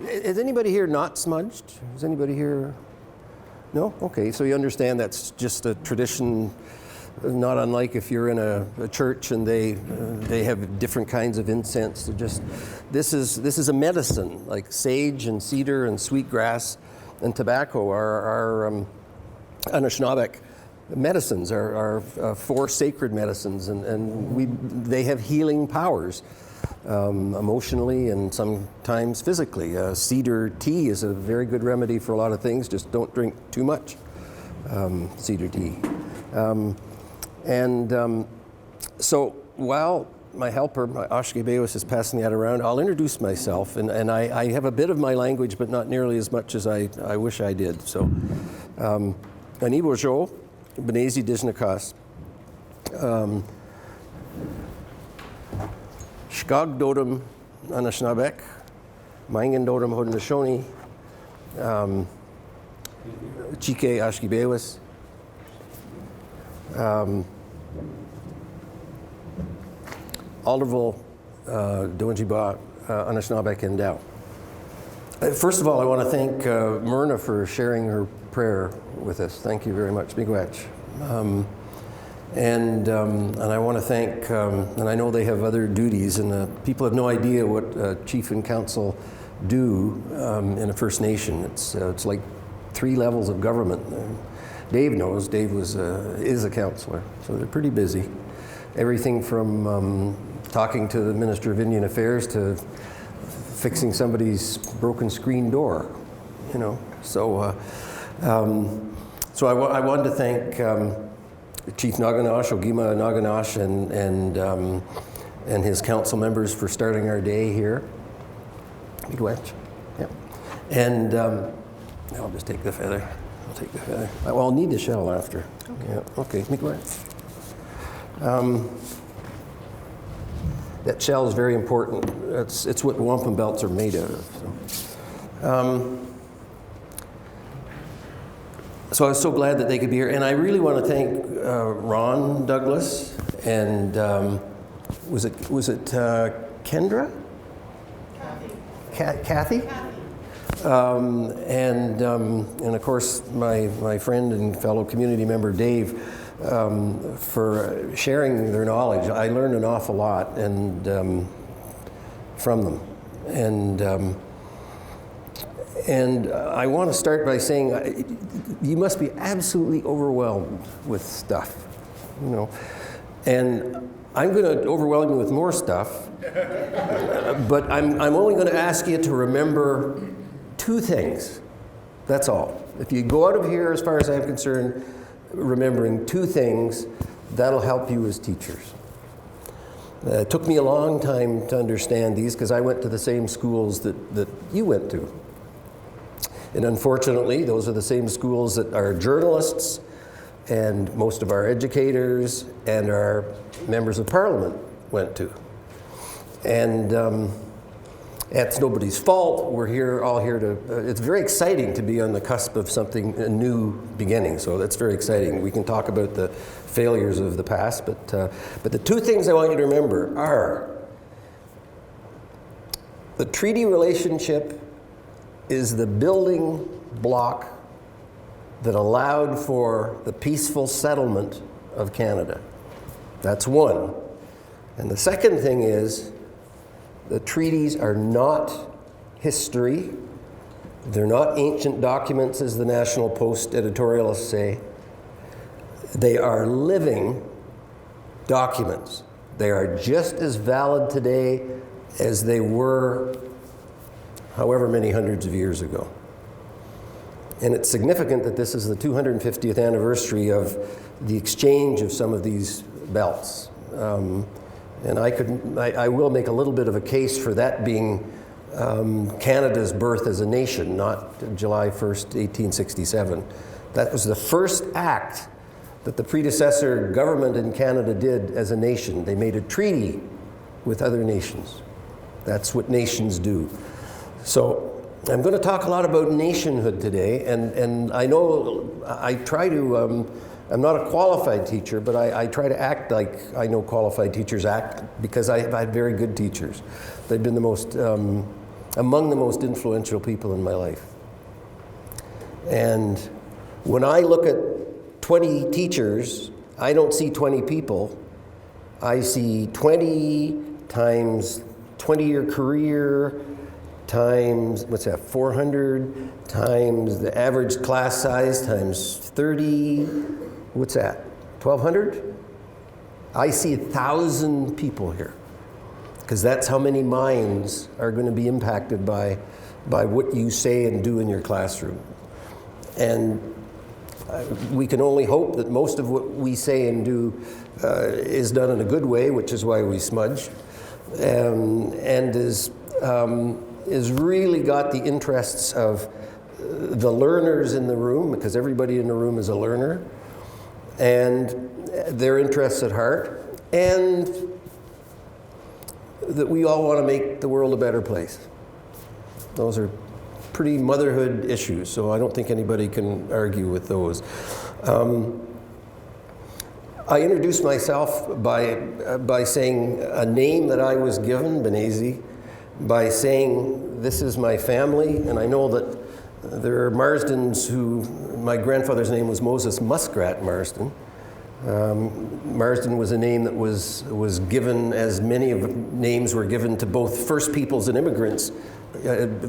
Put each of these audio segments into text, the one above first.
Is anybody here not smudged? Is anybody here? No? Okay, so you understand that's just a tradition, not unlike if you're in a church and they have different kinds of incense. This is a medicine, like sage and cedar and sweetgrass and tobacco are Anishinabek medicines, are four sacred medicines, and they have healing powers. Emotionally and sometimes physically. Cedar tea is a very good remedy for a lot of things, just don't drink too much cedar tea. So while my helper, my Ashkebeus, is passing that around, I'll introduce myself, and I have a bit of my language, but not nearly as much as I wish I did. So, Anibojo, Benezi Dijnakas. Zhgaag dodem Anishinabek, Mangan dodem Haudenosaunee, Chike Ashkebeus, Alderville, Doanjiba, Anishinabek, and Dow. First of all, I want to thank Myrna for sharing her prayer with us. Thank you very much. Miigwech. And I want to thank, and I know they have other duties, and people have no idea what chief and council do in a First Nation. It's like 3 levels of government. Dave knows. Dave is a councillor, so they're pretty busy. Everything from talking to the Minister of Indian Affairs to fixing somebody's broken screen door, you know. So I wanted to thank. Chief Naganash, Ogima Naganash, and his council members for starting our day here. Miigwech. Yeah. And I'll just take the feather. I'll take the feather. Well, I'll need the shell after. Okay. Yeah. Okay. Miigwech. That shell is very important. It's what wampum belts are made out of. So I was so glad that they could be here, and I really want to thank Ron Douglas and was it Kendra? Kathy. And of course my friend and fellow community member Dave for sharing their knowledge. I learned an awful lot and from them, and I want to start by saying you must be absolutely overwhelmed with stuff, you know. And I'm going to overwhelm you with more stuff, but I'm only going to ask you to remember 2 things. That's all. If you go out of here, as far as I'm concerned, remembering 2 things, that'll help you as teachers. It took me a long time to understand these because I went to the same schools that you went to. And unfortunately, those are the same schools that our journalists and most of our educators and our members of parliament went to. And it's nobody's fault. We're all here to, it's very exciting to be on the cusp of something, a new beginning. So that's very exciting. We can talk about the failures of the past, but the 2 things I want you to remember are the treaty relationship is the building block that allowed for the peaceful settlement of Canada. That's one. And the second thing is the treaties are not history. They're not ancient documents, as the National Post editorialists say. They are living documents. They are just as valid today as they were however many hundreds of years ago. And it's significant that this is the 250th anniversary of the exchange of some of these belts. And I will make a little bit of a case for that being Canada's birth as a nation, not July 1st, 1867. That was the first act that the predecessor government in Canada did as a nation. They made a treaty with other nations. That's what nations do. So I'm going to talk a lot about nationhood today, and I know I try to, I'm not a qualified teacher, but I try to act like I know qualified teachers act because I've had very good teachers. They've been the most among the most influential people in my life. And when I look at 20 teachers, I don't see 20 people. I see 20 times 20-year career times, 400 times the average class size times 30, 1,200? I see 1,000 people here, because that's how many minds are going to be impacted by what you say and do in your classroom. And we can only hope that most of what we say and do is done in a good way, which is why we smudge, and is really got the interests of the learners in the room, because everybody in the room is a learner, and their interests at heart, and that we all want to make the world a better place. Those are pretty motherhood issues, so I don't think anybody can argue with those. I introduced myself by saying a name that I was given, Benezi, by saying this is my family, and I know that there are Marstons who, my grandfather's name was Moses Muskrat Marston. Marsden was a name that was given, as many of names were given to both First Peoples and immigrants,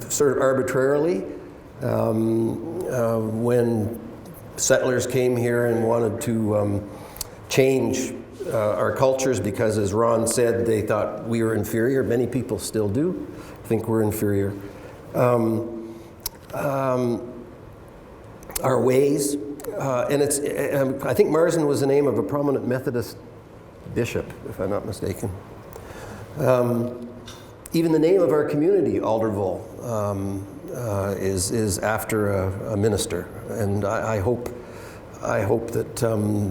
sort of arbitrarily. When settlers came here and wanted to change our cultures because, as Ron said, they thought we were inferior. Many people still do think we're inferior. Our ways, and it's, I think Marsden was the name of a prominent Methodist bishop, if I'm not mistaken. Even the name of our community, Alderville, is after a minister, and I hope that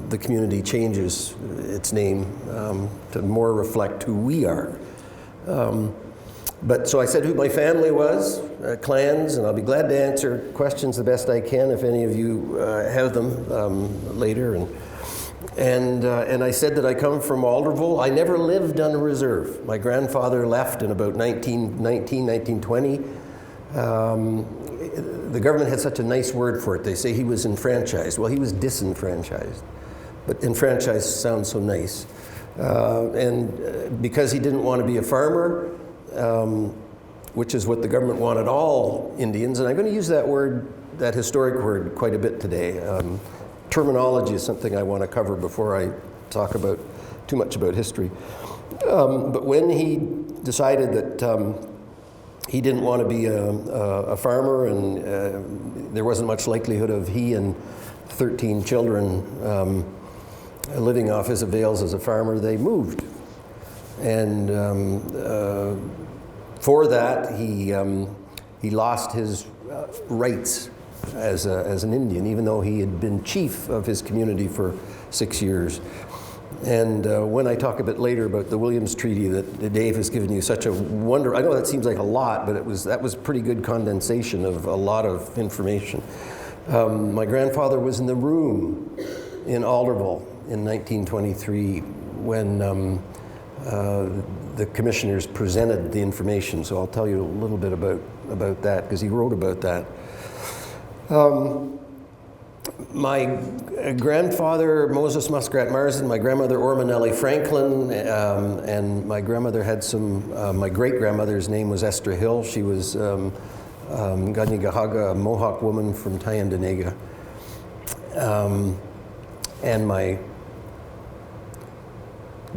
the community changes its name to more reflect who we are. But so I said who my family was, clans, and I'll be glad to answer questions the best I can if any of you have them later. And I said that I come from Alderville. I never lived on a reserve. My grandfather left in about 1920. The government had such a nice word for it. They say he was enfranchised. Well, he was disenfranchised, but enfranchised sounds so nice. And because he didn't want to be a farmer, which is what the government wanted all Indians, and I'm going to use that word, that historic word, quite a bit today. Terminology is something I want to cover before I talk about too much about history. But when he decided that he didn't want to be a farmer, and there wasn't much likelihood of he and 13 children living off his avails as a farmer, they moved. And for that, he lost his rights as an Indian, even though he had been chief of his community for 6 years. And when I talk a bit later about the Williams Treaty that Dave has given you such a wonder, I know that seems like a lot, but that was pretty good condensation of a lot of information. My grandfather was in the room in Alderville in 1923 when the commissioners presented the information. So I'll tell you a little bit about that, because he wrote about that. My grandfather, Moses Muskrat Marsden, my grandmother, Ormanelli Franklin, and my grandmother had my great-grandmother's name was Esther Hill. She was Ganyigahaga, a Mohawk woman from Tyendinaga. And my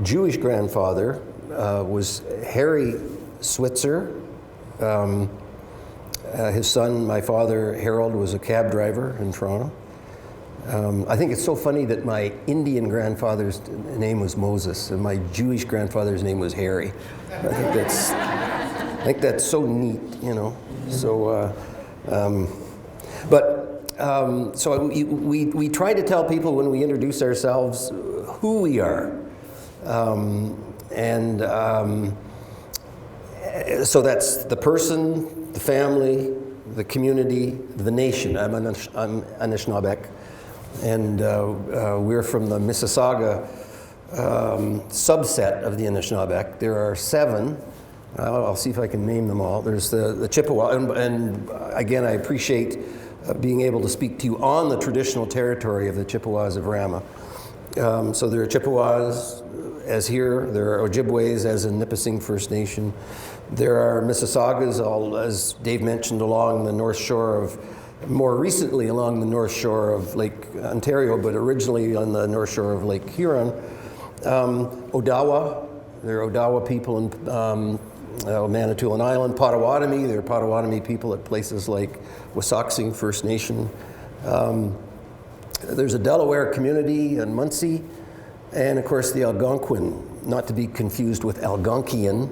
Jewish grandfather was Harry Switzer. His son, my father, Harold, was a cab driver in Toronto. I think it's so funny that my Indian grandfather's name was Moses and my Jewish grandfather's name was Harry. I think that's so neat, you know. So, so we try to tell people when we introduce ourselves who we are, so that's the person, the family, the community, the nation. I'm Anishinabek, and we're from the Mississauga subset of the Anishinabek. There are 7 I'll see if I can name them all. There's the Chippewa, and again, I appreciate being able to speak to you on the traditional territory of the Chippewas of Rama. So there are Chippewas, as here. There are Ojibways, as in Nipissing First Nation. There are Mississaugas, all, as Dave mentioned, along the north shore of, more recently along the north shore of Lake Ontario, but originally on the north shore of Lake Huron. Odawa, there are Odawa people in Manitoulin Island. Potawatomi, there are Potawatomi people at places like Wissahickon First Nation. There's a Delaware community in Muncie, and of course the Algonquin, not to be confused with Algonquian.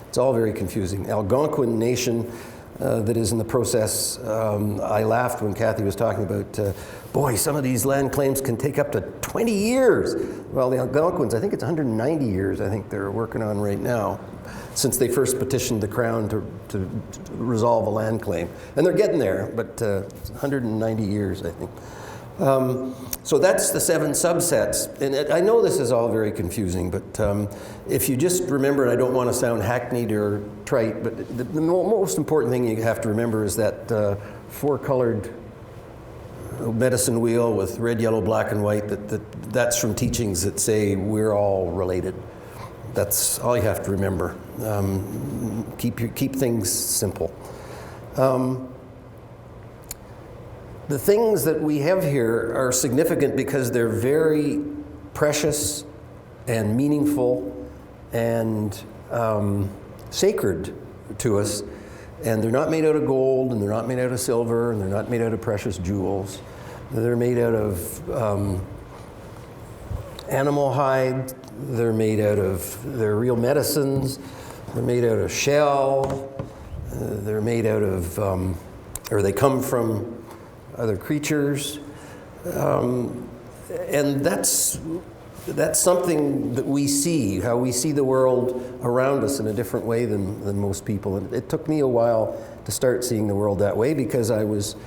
It's all very confusing. Algonquin Nation that is in the process. I laughed when Kathy was talking about, boy, some of these land claims can take up to 20 years. Well, the Algonquins, I think it's 190 years, I think they're working on right now, since they first petitioned the Crown to resolve a land claim. And they're getting there, but it's 190 years, I think. So that's the 7 subsets. And I know this is all very confusing, but if you just remember, and I don't want to sound hackneyed or trite, but the most important thing you have to remember is that 4-colored medicine wheel with red, yellow, black, and white, that's from teachings that say we're all related. That's all you have to remember. Keep things simple. The things that we have here are significant because they're very precious and meaningful and sacred to us. And they're not made out of gold, and they're not made out of silver, and they're not made out of precious jewels. They're made out of animal hide. They're real medicines. They're made out of shell. They're made out of, or they come from other creatures, and that's something that we see, how we see the world around us in a different way than most people. And it took me a while to start seeing the world that way because I was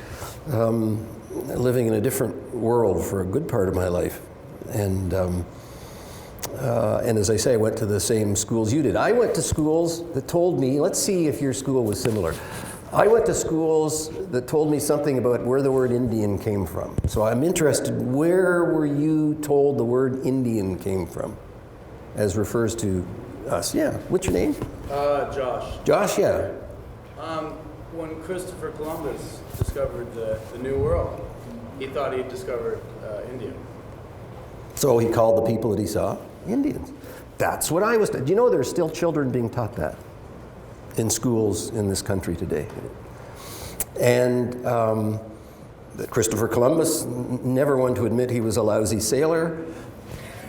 living in a different world for a good part of my life. And as I say, I went to the same schools you did. I went to schools that told me, let's see if your school was similar. I went to schools that told me something about where the word Indian came from. So I'm interested, where were you told the word Indian came from, as refers to us? Yeah, what's your name? Josh. Josh, yeah. When Christopher Columbus discovered the New World, he thought he'd discovered India. So he called the people that he saw Indians. That's what I was taught. Do you know there's still children being taught that in schools in this country today? And Christopher Columbus, never one to admit he was a lousy sailor.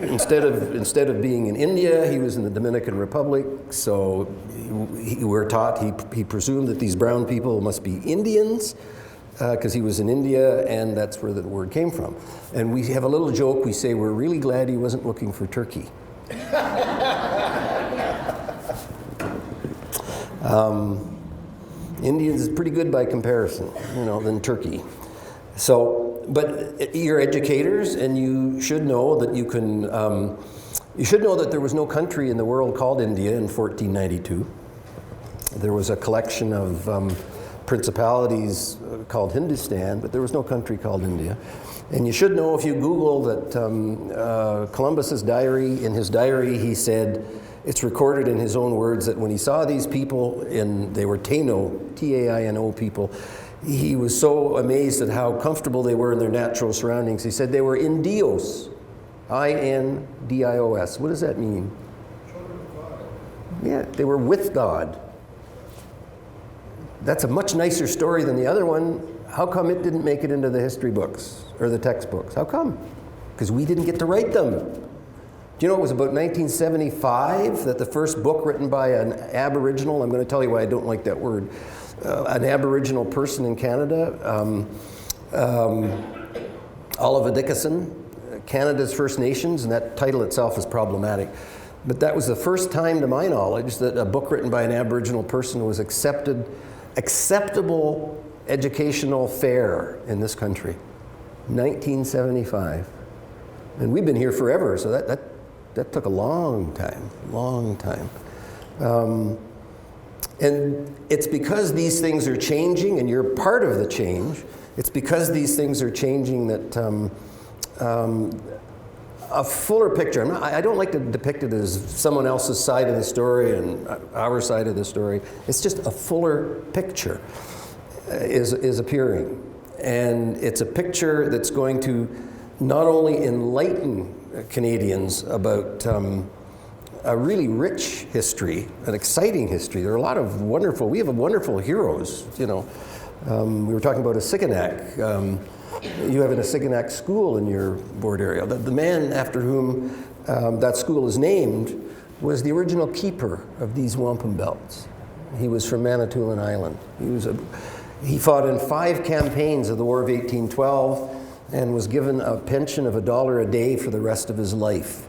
Instead of being in India, he was in the Dominican Republic. So we're taught he presumed that these brown people must be Indians because he was in India, and that's where the word came from. And we have a little joke. We say we're really glad he wasn't looking for turkey. Indians is pretty good by comparison, than turkey. So, but you're educators, and you should know that you can. You should know that there was no country in the world called India in 1492. There was a collection of principalities called Hindustan, but there was no country called India. And you should know, if you Google, that Columbus's diary, in his diary, he said, it's recorded in his own words, that when he saw these people, they were Taino, T-A-I-N-O people, he was so amazed at how comfortable they were in their natural surroundings. He said they were Indios, I-N-D-I-O-S. What does that mean? Children of God. Yeah, they were with God. That's a much nicer story than the other one. How come it didn't make it into the history books or the textbooks? How come? Because we didn't get to write them. Do you know it was about 1975 that the first book written by an Aboriginal, I'm going to tell you why I don't like that word, an Aboriginal person in Canada, Oliver Dickinson, Canada's First Nations, and that title itself is problematic. But that was the first time, to my knowledge, that a book written by an Aboriginal person was acceptable educational fare in this country. 1975. And we've been here forever, so that took a long time. And it's because these things are changing, and you're part of the change, it's because these things are changing that a fuller picture, I don't like to depict it as someone else's side of the story and our side of the story. It's just a fuller picture is appearing. And it's a picture that's going to not only enlighten Canadians about a really rich history, an exciting history. There are a lot of we have wonderful heroes, you know. We were talking about Anishinabek. You have an Anishinabek school in your board area. The man after whom that school is named was the original keeper of these wampum belts. He was from Manitoulin Island. He fought in 5 campaigns of the War of 1812 and was given a pension of $1 a day for the rest of his life,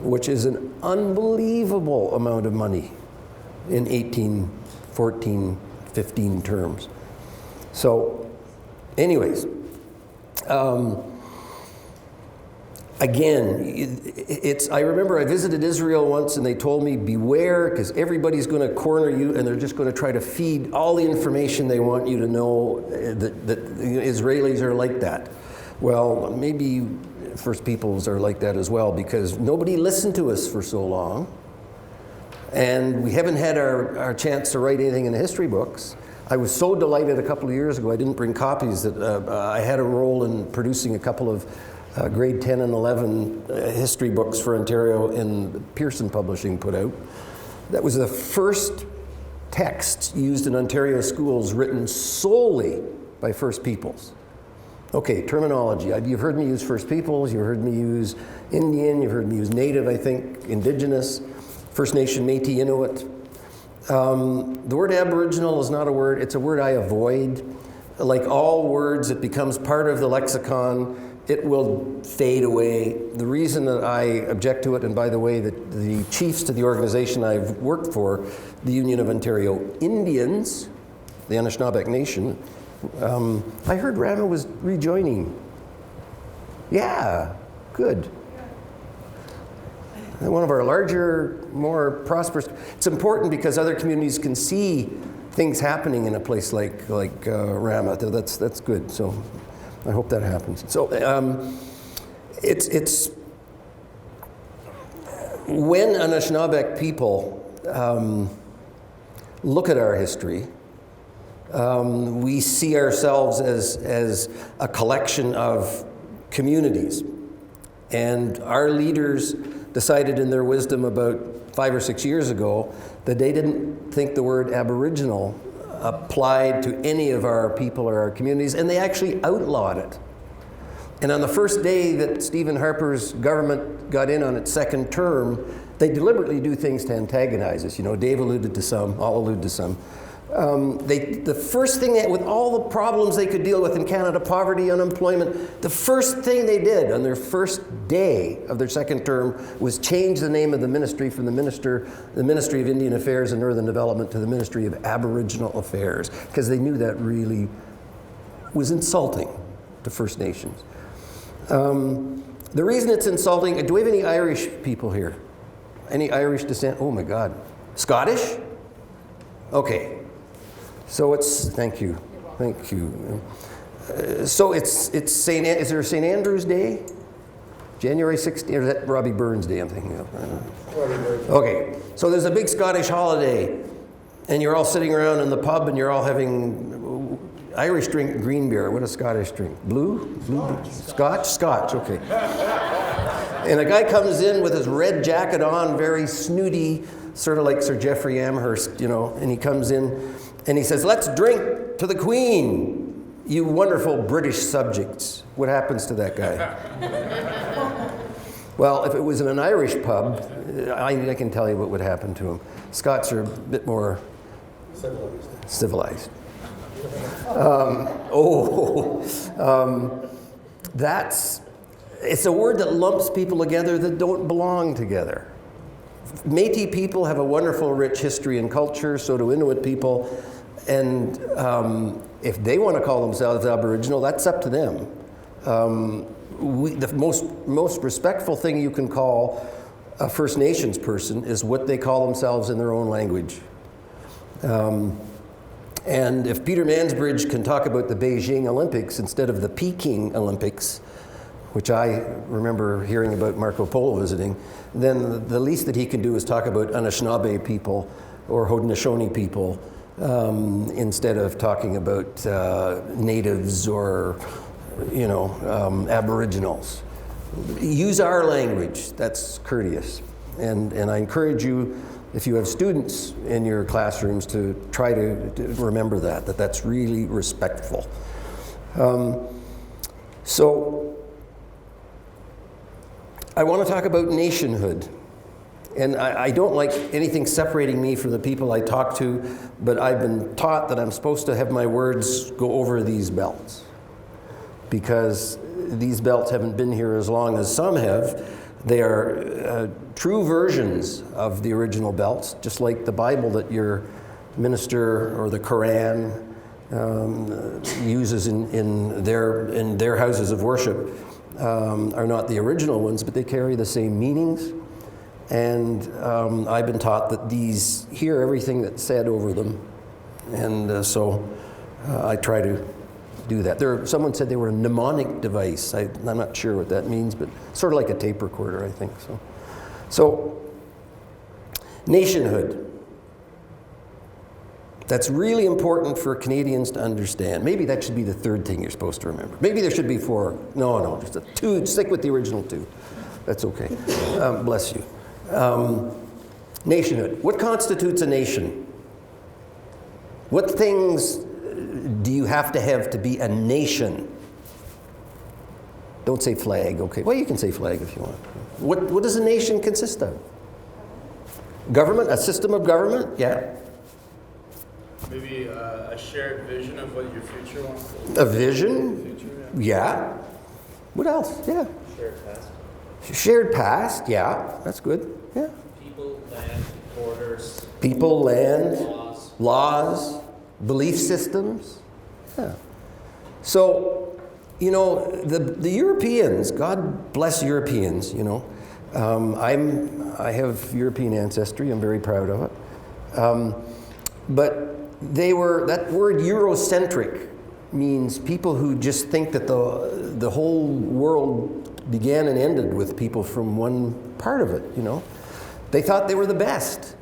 which is an unbelievable amount of money in 1814, 15 terms. So, anyways, again, I remember I visited Israel once and they told me, beware, because everybody's going to corner you and they're just going to try to feed all the information they want you to know that the Israelis are like that. Well, maybe First Peoples are like that as well, because nobody listened to us for so long, and we haven't had our chance to write anything in the history books. I was so delighted a couple of years ago, I didn't bring copies, that I had a role in producing a couple of grade 10 and 11 history books for Ontario in Pearson Publishing put out. That was the first text used in Ontario schools written solely by First Peoples. Okay, terminology. You've heard me use First Peoples, you've heard me use Indian, you've heard me use Native, I think, Indigenous, First Nation, Métis, Inuit. The word Aboriginal is not a word, it's a word I avoid. Like all words, it becomes part of the lexicon, it will fade away. The reason that I object to it, and by the way, the chiefs to the organization I've worked for, the Union of Ontario Indians, the Anishinabek Nation, I heard Rama was rejoining. Yeah, good. And one of our larger, more prosperous. It's important because other communities can see things happening in a place like Rama. That's good. So I hope that happens. So it's when Anishinabek people look at our history. We see ourselves as a collection of communities. And our leaders decided in their wisdom about 5 or 6 years ago that they didn't think the word Aboriginal applied to any of our people or our communities, and they actually outlawed it. And on the first day that Stephen Harper's government got in on its second term, they deliberately do things to antagonize us. You know, Dave alluded to some, I'll allude to some. The first thing, with all the problems they could deal with in Canada, poverty, unemployment, the first thing they did on their first day of their second term was change the name of the ministry from the Ministry of Indian Affairs and Northern Development to the Ministry of Aboriginal Affairs, because they knew that really was insulting to First Nations. The reason it's insulting, do we have any Irish people here? Any Irish descent? Oh my God. Scottish? Okay. So it's, thank you. So it's is there a St. Andrew's Day? January 16th, or is that Robbie Burns Day I'm thinking of? Robbie Burns. Okay, so there's a big Scottish holiday, and you're all sitting around in the pub and you're all having Irish drink green beer. What a Scottish drink? Blue? Scotch, okay. And a guy comes in with his red jacket on, very snooty, sort of like Sir Geoffrey Amherst, you know, and he comes in and he says, "Let's drink to the Queen, you wonderful British subjects." What happens to that guy? Well, if it was in an Irish pub, I can tell you what would happen to him. Scots are a bit more civilized. It's a word that lumps people together that don't belong together. Métis people have a wonderful, rich history and culture, so do Inuit people. And if they want to call themselves Aboriginal, that's up to them. The most respectful thing you can call a First Nations person is what they call themselves in their own language. And if Peter Mansbridge can talk about the Beijing Olympics instead of the Peking Olympics, which I remember hearing about Marco Polo visiting, then the least that he can do is talk about Anishinabek people or Haudenosaunee people instead of talking about natives or, Aboriginals. Use our language. That's courteous. And I encourage you, if you have students in your classrooms, to try to remember that's really respectful. So I want to talk about nationhood. And I don't like anything separating me from the people I talk to, but I've been taught that I'm supposed to have my words go over these belts, because these belts haven't been here as long as some have. They are true versions of the original belts, just like the Bible that your minister or the Quran uses in their houses of worship are not the original ones, but they carry the same meanings. And I've been taught that these hear everything that's said over them, and so I try to do that. Someone said they were a mnemonic device. I'm not sure what that means, but sort of like a tape recorder, I think. So nationhood. That's really important for Canadians to understand. Maybe that should be the third thing you're supposed to remember. Maybe there should be 4. No, just 2. Stick with the original 2. That's okay. Bless you. Nationhood. What constitutes a nation? What things do you have to be a nation? Don't say flag, okay. Well, you can say flag if you want. What does a nation consist of? Government, a system of government? Yeah. Maybe a shared vision of what your future wants to be. A vision? Yeah. What else? Yeah. Shared past. Shared past, yeah. That's good. Yeah. People, land, borders. People, land, laws, belief systems. Yeah. So, the Europeans, God bless Europeans, I have European ancestry, I'm very proud of it. But that word Eurocentric means people who just think that the whole world began and ended with people from one part of it, They thought they were the best.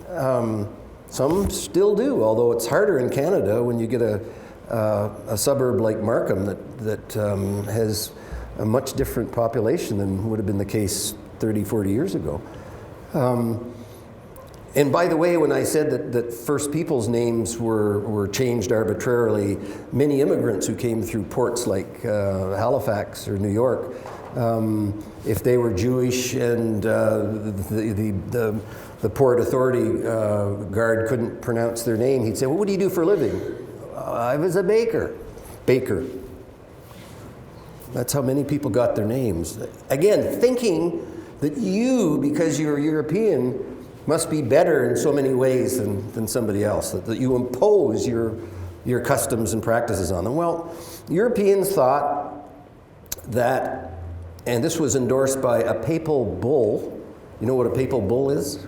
Some still do, although it's harder in Canada when you get a suburb like Markham that has a much different population than would have been the case 30, 40 years ago. And by the way, when I said that First Peoples names were changed arbitrarily, many immigrants who came through ports like Halifax or New York, if they were Jewish and the port authority guard couldn't pronounce their name, he'd say, well, what do you do for a living? I was a baker. Baker. That's how many people got their names. Again, thinking that you, because you're European, must be better in so many ways than somebody else, that you impose your customs and practices on them. Well, Europeans thought that, and this was endorsed by a papal bull. You know what a papal bull is?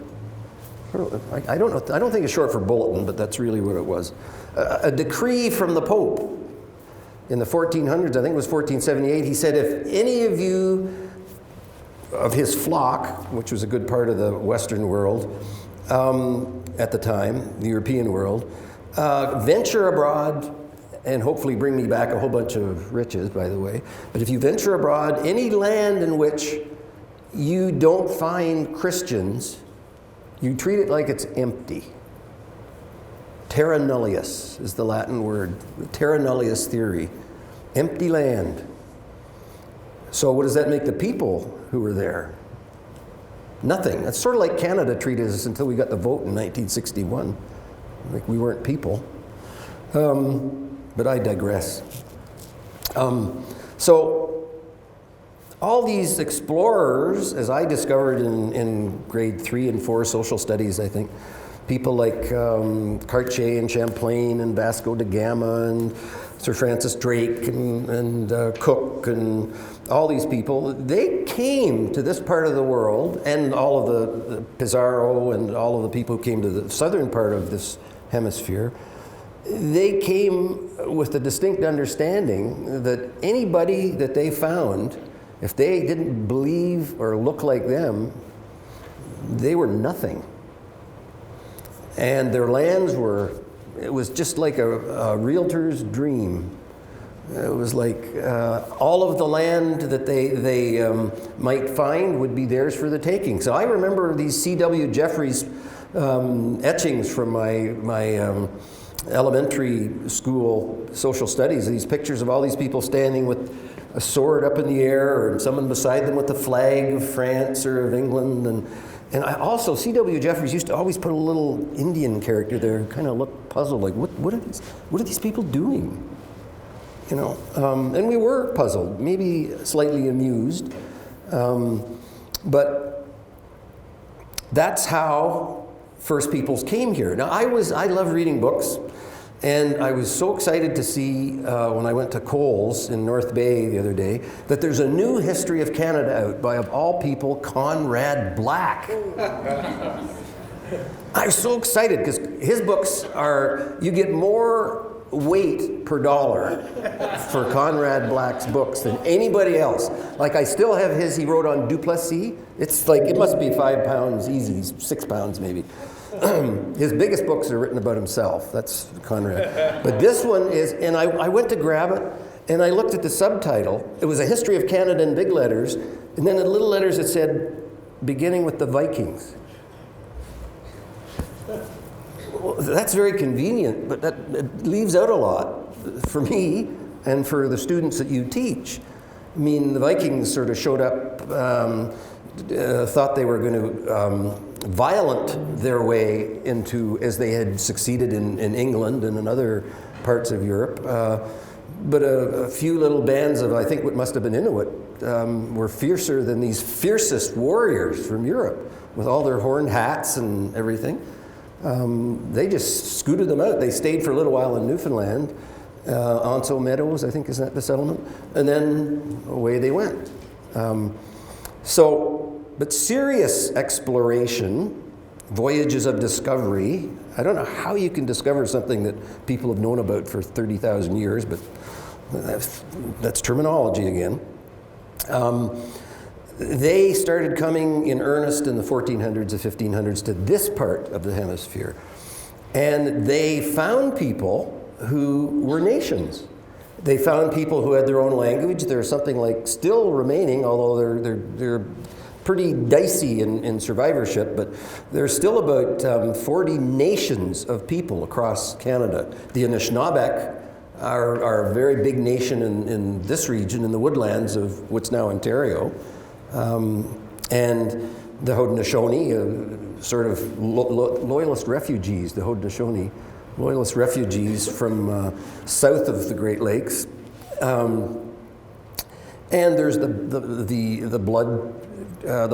I don't know. I don't think it's short for bulletin, but that's really what it was. A decree from the Pope in the 1400s, I think it was 1478, he said, if any of you of his flock, which was a good part of the Western world at the time, the European world, venture abroad and hopefully bring me back a whole bunch of riches, by the way. But if you venture abroad, any land in which you don't find Christians, you treat it like it's empty. Terra nullius is the Latin word, the terra nullius theory, empty land. So what does that make the people who were there? Nothing. It's sort of like Canada treated us until we got the vote in 1961. Like we weren't people. But I digress. So all these explorers, as I discovered in grade 3 and 4 social studies, I think, people like Cartier and Champlain and Vasco da Gama and Sir Francis Drake and Cook and all these people, they came to this part of the world, and all of the Pizarro and all of the people who came to the southern part of this hemisphere, they came with the distinct understanding that anybody that they found, if they didn't believe or look like them, they were nothing. And their lands were, it was just like a realtor's dream. It was like all of the land that they might find would be theirs for the taking. So I remember these C.W. Jeffries etchings from my elementary school social studies, these pictures of all these people standing with a sword up in the air, or someone beside them with the flag of France or of England. And I also, C.W. Jeffries used to always put a little Indian character there, kind of look puzzled, like, what are these people doing? You know, and we were puzzled, maybe slightly amused, but that's how First Peoples came here. Now, I love reading books, and I was so excited to see when I went to Coles in North Bay the other day that there's a new history of Canada out by, of all people, Conrad Black. I was so excited because his books are, you get more weight per dollar for Conrad Black's books than anybody else. Like, I still have his, he wrote on Duplessis. It's like, it must be 5 pounds easy, 6 pounds maybe. His biggest books are written about himself. That's Conrad. But this one is, and I went to grab it, and I looked at the subtitle. It was a history of Canada in big letters, and then in little letters it said, beginning with the Vikings. Well, that's very convenient, but that leaves out a lot for me and for the students that you teach. I mean, the Vikings sort of showed up, thought they were going to violent their way into, as they had succeeded in England and in other parts of Europe. But a few little bands of, I think what must have been Inuit, were fiercer than these fiercest warriors from Europe with all their horned hats and everything. They just scooted them out. They stayed for a little while in Newfoundland, Onso Meadows, I think is that the settlement, and then away they went. But serious exploration, voyages of discovery, I don't know how you can discover something that people have known about for 30,000 years, but that's terminology again. They started coming in earnest in the 1400s and 1500s to this part of the hemisphere. And they found people who were nations. They found people who had their own language. There's something like still remaining, although they're pretty dicey in survivorship, but there's still about 40 nations of people across Canada. The Anishinabek are a very big nation in this region, in the woodlands of what's now Ontario. And the Haudenosaunee, sort of loyalist refugees, the Haudenosaunee, loyalist refugees from south of the Great Lakes. And there's the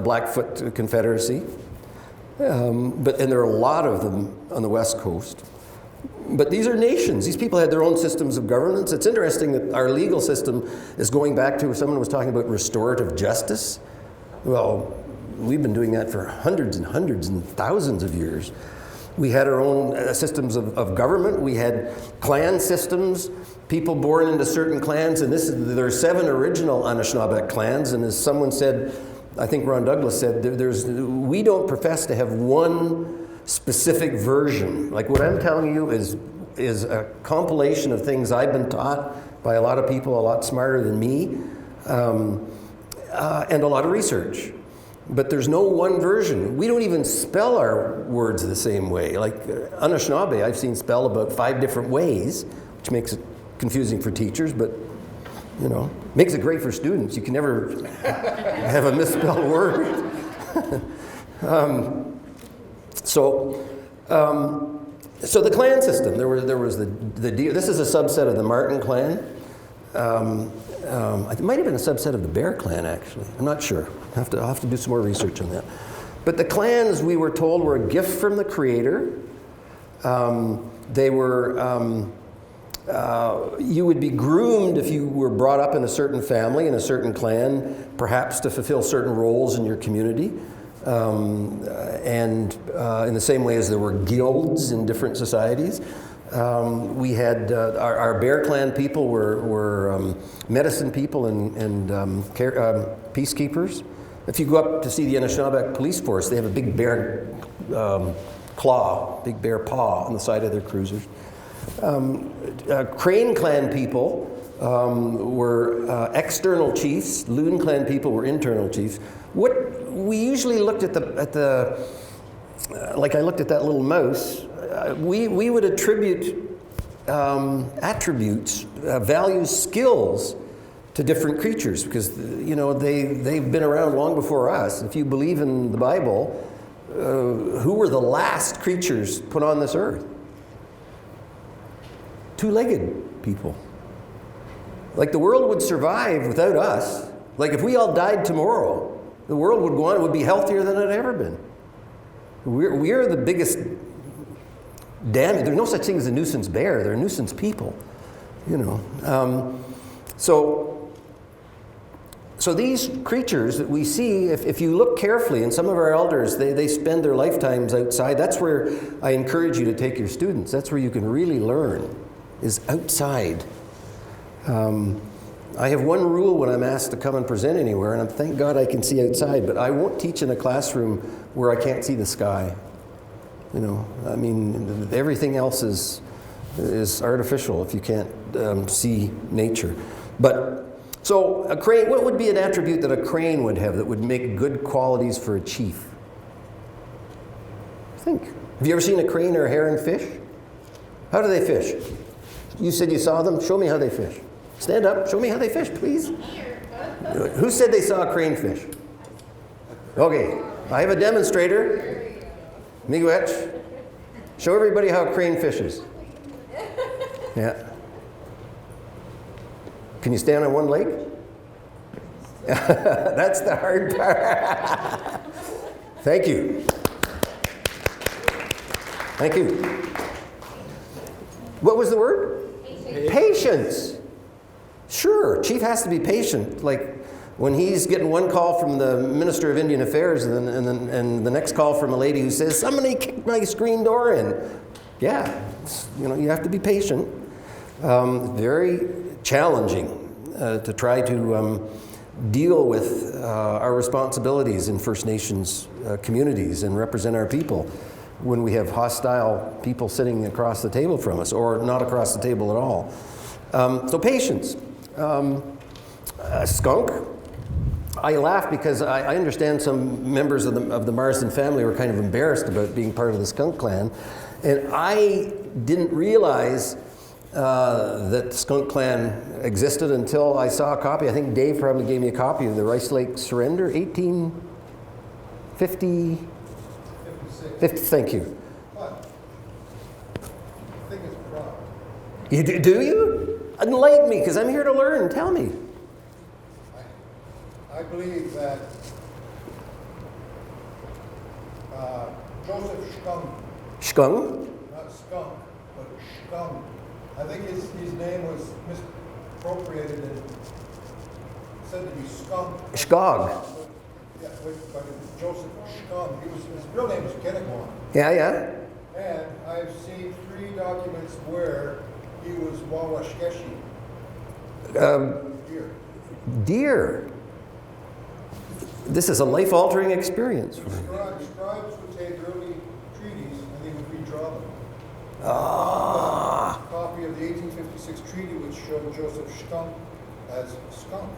Blackfoot Confederacy, and there are a lot of them on the West Coast. But these are nations. These people had their own systems of governance. It's interesting that our legal system is going back to, someone was talking about restorative justice. Well, we've been doing that for hundreds and hundreds and thousands of years. We had our own systems of government. We had clan systems, people born into certain clans, and there are 7 original Anishinabek clans, and as someone said, I think Ron Douglas said, we don't profess to have one specific version. Like what I'm telling you is a compilation of things I've been taught by a lot of people a lot smarter than me, and a lot of research. But there's no one version. We don't even spell our words the same way. Like Anishinaabe, I've seen spell about 5 different ways, which makes it confusing for teachers, but you know, makes it great for students. You can never have a misspelled word. So the clan system, there was the deal. This is a subset of the Martin clan. It might have been a subset of the Bear clan, actually. I'm not sure. I'll have to do some more research on that. But the clans, we were told, were a gift from the Creator. They were, you would be groomed if you were brought up in a certain family, in a certain clan, perhaps to fulfill certain roles in your community. and in the same way as there were guilds in different societies. We had our Bear Clan people were medicine people and peacekeepers. If you go up to see the Anishinabek police force, they have a big bear claw, big bear paw on the side of their cruisers. Crane Clan people were external chiefs. Loon Clan people were internal chiefs. What we usually looked at the like I looked at that little mouse. We would attribute attributes, values, skills to different creatures because they've been around long before us. If you believe in the Bible, who were the last creatures put on this earth? Two-legged people. Like the world would survive without us. Like if we all died tomorrow, the world would go on. It would be healthier than it had ever been. We're the biggest damage. There's no such thing as a nuisance bear. They're nuisance people. So these creatures that we see, if you look carefully, and some of our elders, they spend their lifetimes outside. That's where I encourage you to take your students. That's where you can really learn, is outside. I have one rule when I'm asked to come and present anywhere, and thank God I can see outside, but I won't teach in a classroom where I can't see the sky. Everything else is artificial if you can't see nature. So a crane, what would be an attribute that a crane would have that would make good qualities for a chief? Think. Have you ever seen a crane or a heron fish? How do they fish? You said you saw them? Show me how they fish. Stand up. Show me how they fish, please. Who said they saw a crane fish? Okay. I have a demonstrator. Miigwech. Show everybody how a crane fishes. Yeah. Can you stand on one leg? That's the hard part. Thank you. Thank you. What was the word? Patience. Sure, chief has to be patient. Like when he's getting one call from the Minister of Indian Affairs and the next call from a lady who says, somebody kicked my screen door in. Yeah, you have to be patient. Very challenging to try to deal with our responsibilities in First Nations communities and represent our people when we have hostile people sitting across the table from us or not across the table at all. So patience. Skunk. I laugh because I understand some members of the Marsden family were kind of embarrassed about being part of the skunk clan. And I didn't realize that the skunk clan existed until I saw a copy. I think Dave probably gave me a copy of the Rice Lake Surrender, 1850. 56. Thank you. What? I think it's wrong. You do you? Enlighten me, because I'm here to learn. Tell me. I believe that Joseph Skunk. Skunk? Not skunk, but Skunk. I think his name was misappropriated and said to be skunk. Zhgaag. Yeah, but Joseph Skunk. His real name was Canadore. Yeah. And I've seen 3 documents where he was Wawashkeshi. Deer. This is a life-altering experience for me. Scribes would take early treaties and they would redraw them. A copy of the 1856 treaty which showed Joseph Skunk as skunk.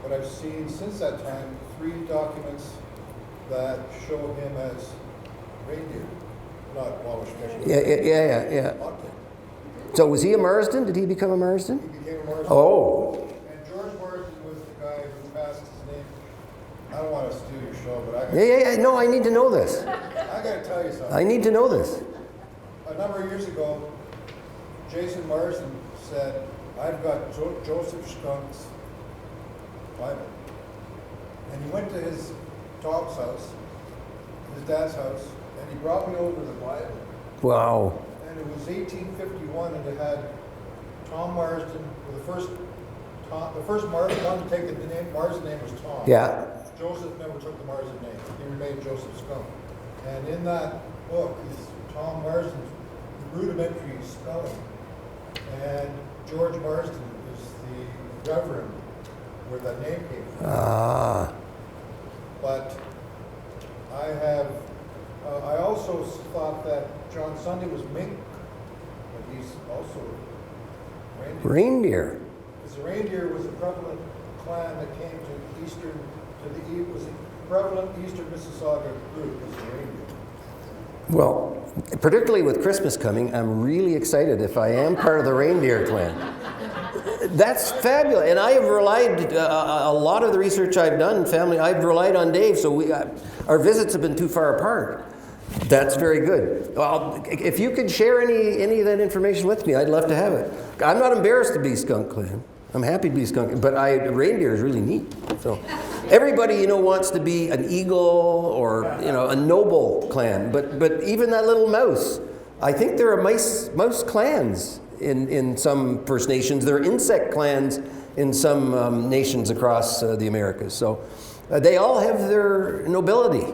But I've seen since that time 3 documents that show him as reindeer, not Wawashkeshi. Yeah. So was he a Marsden? Did he become a Marsden? He became a Marsden. Oh. And George Marsden was the guy who passed his name. I don't want to steal your show, but I got Yeah. No, I need to know this. I got to tell you something. I need to know this. A number of years ago, Jason Marsden said, I've got Joseph Skunk's Bible. And he went to his Tom's house, his dad's house, and he brought me over the Bible. Wow. And it was 1851, and it had Tom Marsden, the first Marsden one to take the name, Marsden name was Tom. Yeah. Joseph never took the Marsden name. St.Germain, Joseph Skunk. And in that book is Tom Marsden's rudimentary spelling. And George Marsden is the reverend where that name came from. Ah. But I also thought that John Sunday was mink, but he's also reindeer. Reindeer. Because the reindeer was a prevalent clan that came to eastern, was a prevalent eastern Mississauga group, was the reindeer. Well, particularly with Christmas coming, I'm really excited if I am part of the reindeer clan. That's fabulous. And I have relied, a lot of the research I've done, family, I've relied on Dave, so our visits have been too far apart. That's very good. Well, if you could share any of that information with me, I'd love to have it. I'm not embarrassed to be skunk clan. I'm happy to be skunk, but reindeer is really neat. So everybody, wants to be an eagle or, a noble clan. But even that little mouse, I think there are mouse clans in some First Nations. There are insect clans in some nations across the Americas. So they all have their nobility.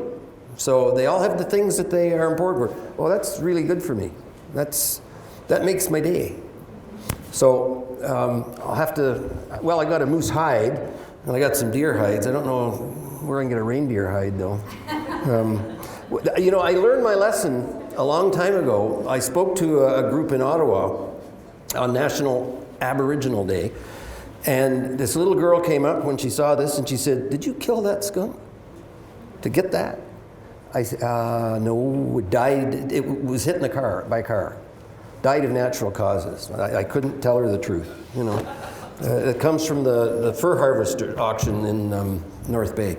So they all have the things that they are important for. Well, that's really good for me. That makes my day. So I'll have to, I got a moose hide, and I got some deer hides. I don't know where I can get a reindeer hide, though. I learned my lesson a long time ago. I spoke to a group in Ottawa on National Aboriginal Day, and this little girl came up when she saw this, and she said, "Did you kill that skunk to get that?" I said, "No, it died. It was hit by a car. Died of natural causes." I couldn't tell her the truth, It comes from the fur harvester auction in North Bay.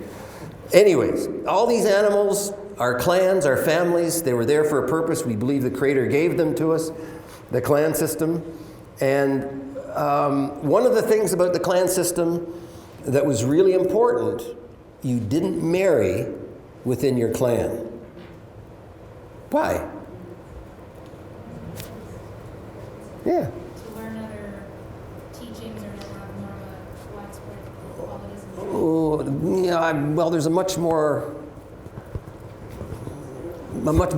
Anyways, all these animals, our clans, our families, they were there for a purpose. We believe the Creator gave them to us, the clan system. And one of the things about the clan system that was really important, you didn't marry within your clan. Why? Yeah. To learn other teachings or to have more of a widespread qualities. Oh, yeah, well, there's a much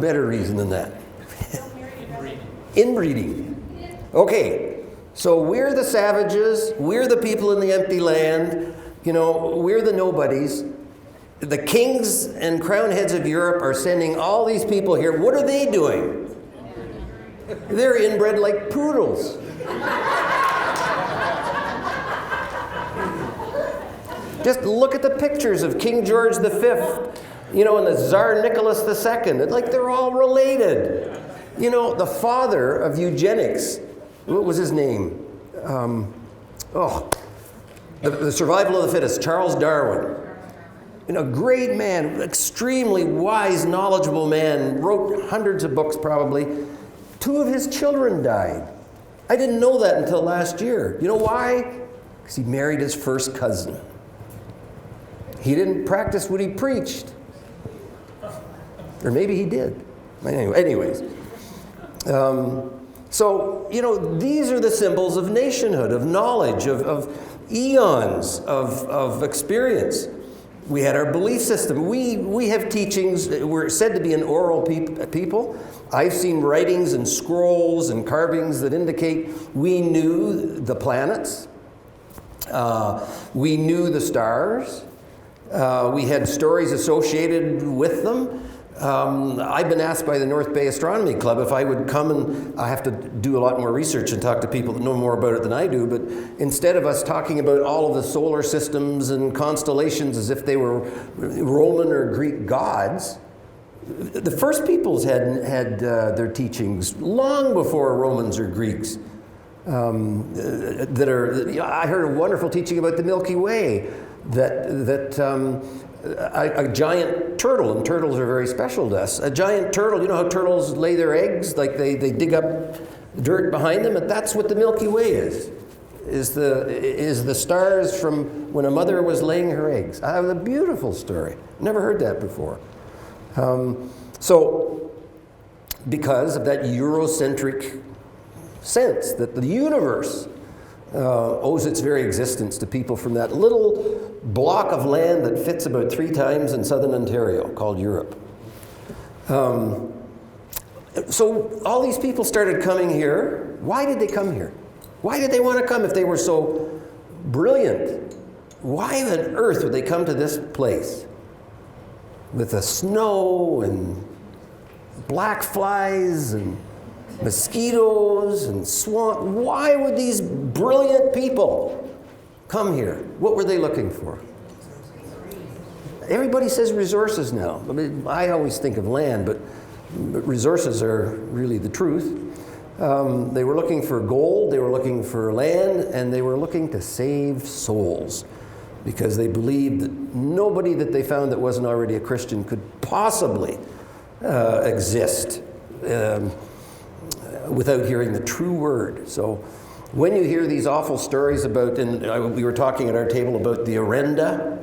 better reason than that. Inbreeding. Okay, so we're the savages, we're the people in the empty land, we're the nobodies. The kings and crown heads of Europe are sending all these people here. What are they doing? They're inbred like poodles. Just look at the pictures of King George V, and the Tsar Nicholas II. Like they're all related. The father of eugenics, what was his name? The survival of the fittest, Charles Darwin. Great man, extremely wise, knowledgeable man, wrote hundreds of books probably. 2 of his children died. I didn't know that until last year. You know why? Because he married his first cousin. He didn't practice what he preached. Or maybe he did. Anyways. So, these are the symbols of nationhood, of knowledge, of eons of experience. We had our belief system. We have teachings. We're said to be an oral people. I've seen writings and scrolls and carvings that indicate we knew the planets. We knew the stars. We had stories associated with them. I've been asked by the North Bay Astronomy Club if I would come, and I have to do a lot more research and talk to people that know more about it than I do, but instead of us talking about all of the solar systems and constellations as if they were Roman or Greek gods, the first peoples had their teachings long before Romans or Greeks. I heard a wonderful teaching about the Milky Way, that a giant turtle, and turtles are very special to us. A giant turtle, you know how turtles lay their eggs? Like they dig up dirt behind them, and that's what the Milky Way is the stars from when a mother was laying her eggs. I have a beautiful story. Never heard that before. So, because of that Eurocentric sense that the universe owes its very existence to people from that little block of land that fits about 3 times in southern Ontario called Europe. So all these people started coming here. Why did they come here? Why did they want to come if they were so brilliant? Why on earth would they come to this place with the snow and black flies and mosquitoes and swamp? Why would these brilliant people come here? What were they looking for? Everybody says resources now. I mean, I always think of land, but resources are really the truth. They were looking for gold, they were looking for land, and they were looking to save souls because they believed that nobody that they found that wasn't already a Christian could possibly exist without hearing the true word. So when you hear these awful stories about, and we were talking at our table about the Orenda,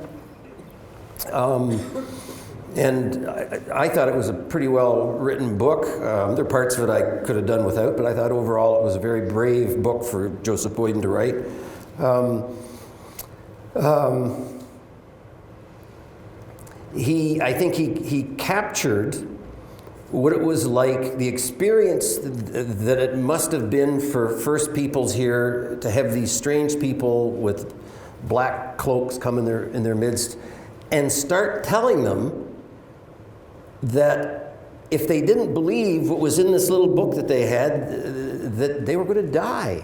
and I thought it was a pretty well written book. There are parts of it I could have done without, but I thought overall it was a very brave book for Joseph Boyden to write. I think he captured what it was like, the experience that it must have been for First Peoples here to have these strange people with black cloaks come in their midst and start telling them that if they didn't believe what was in this little book that they had, that they were going to die.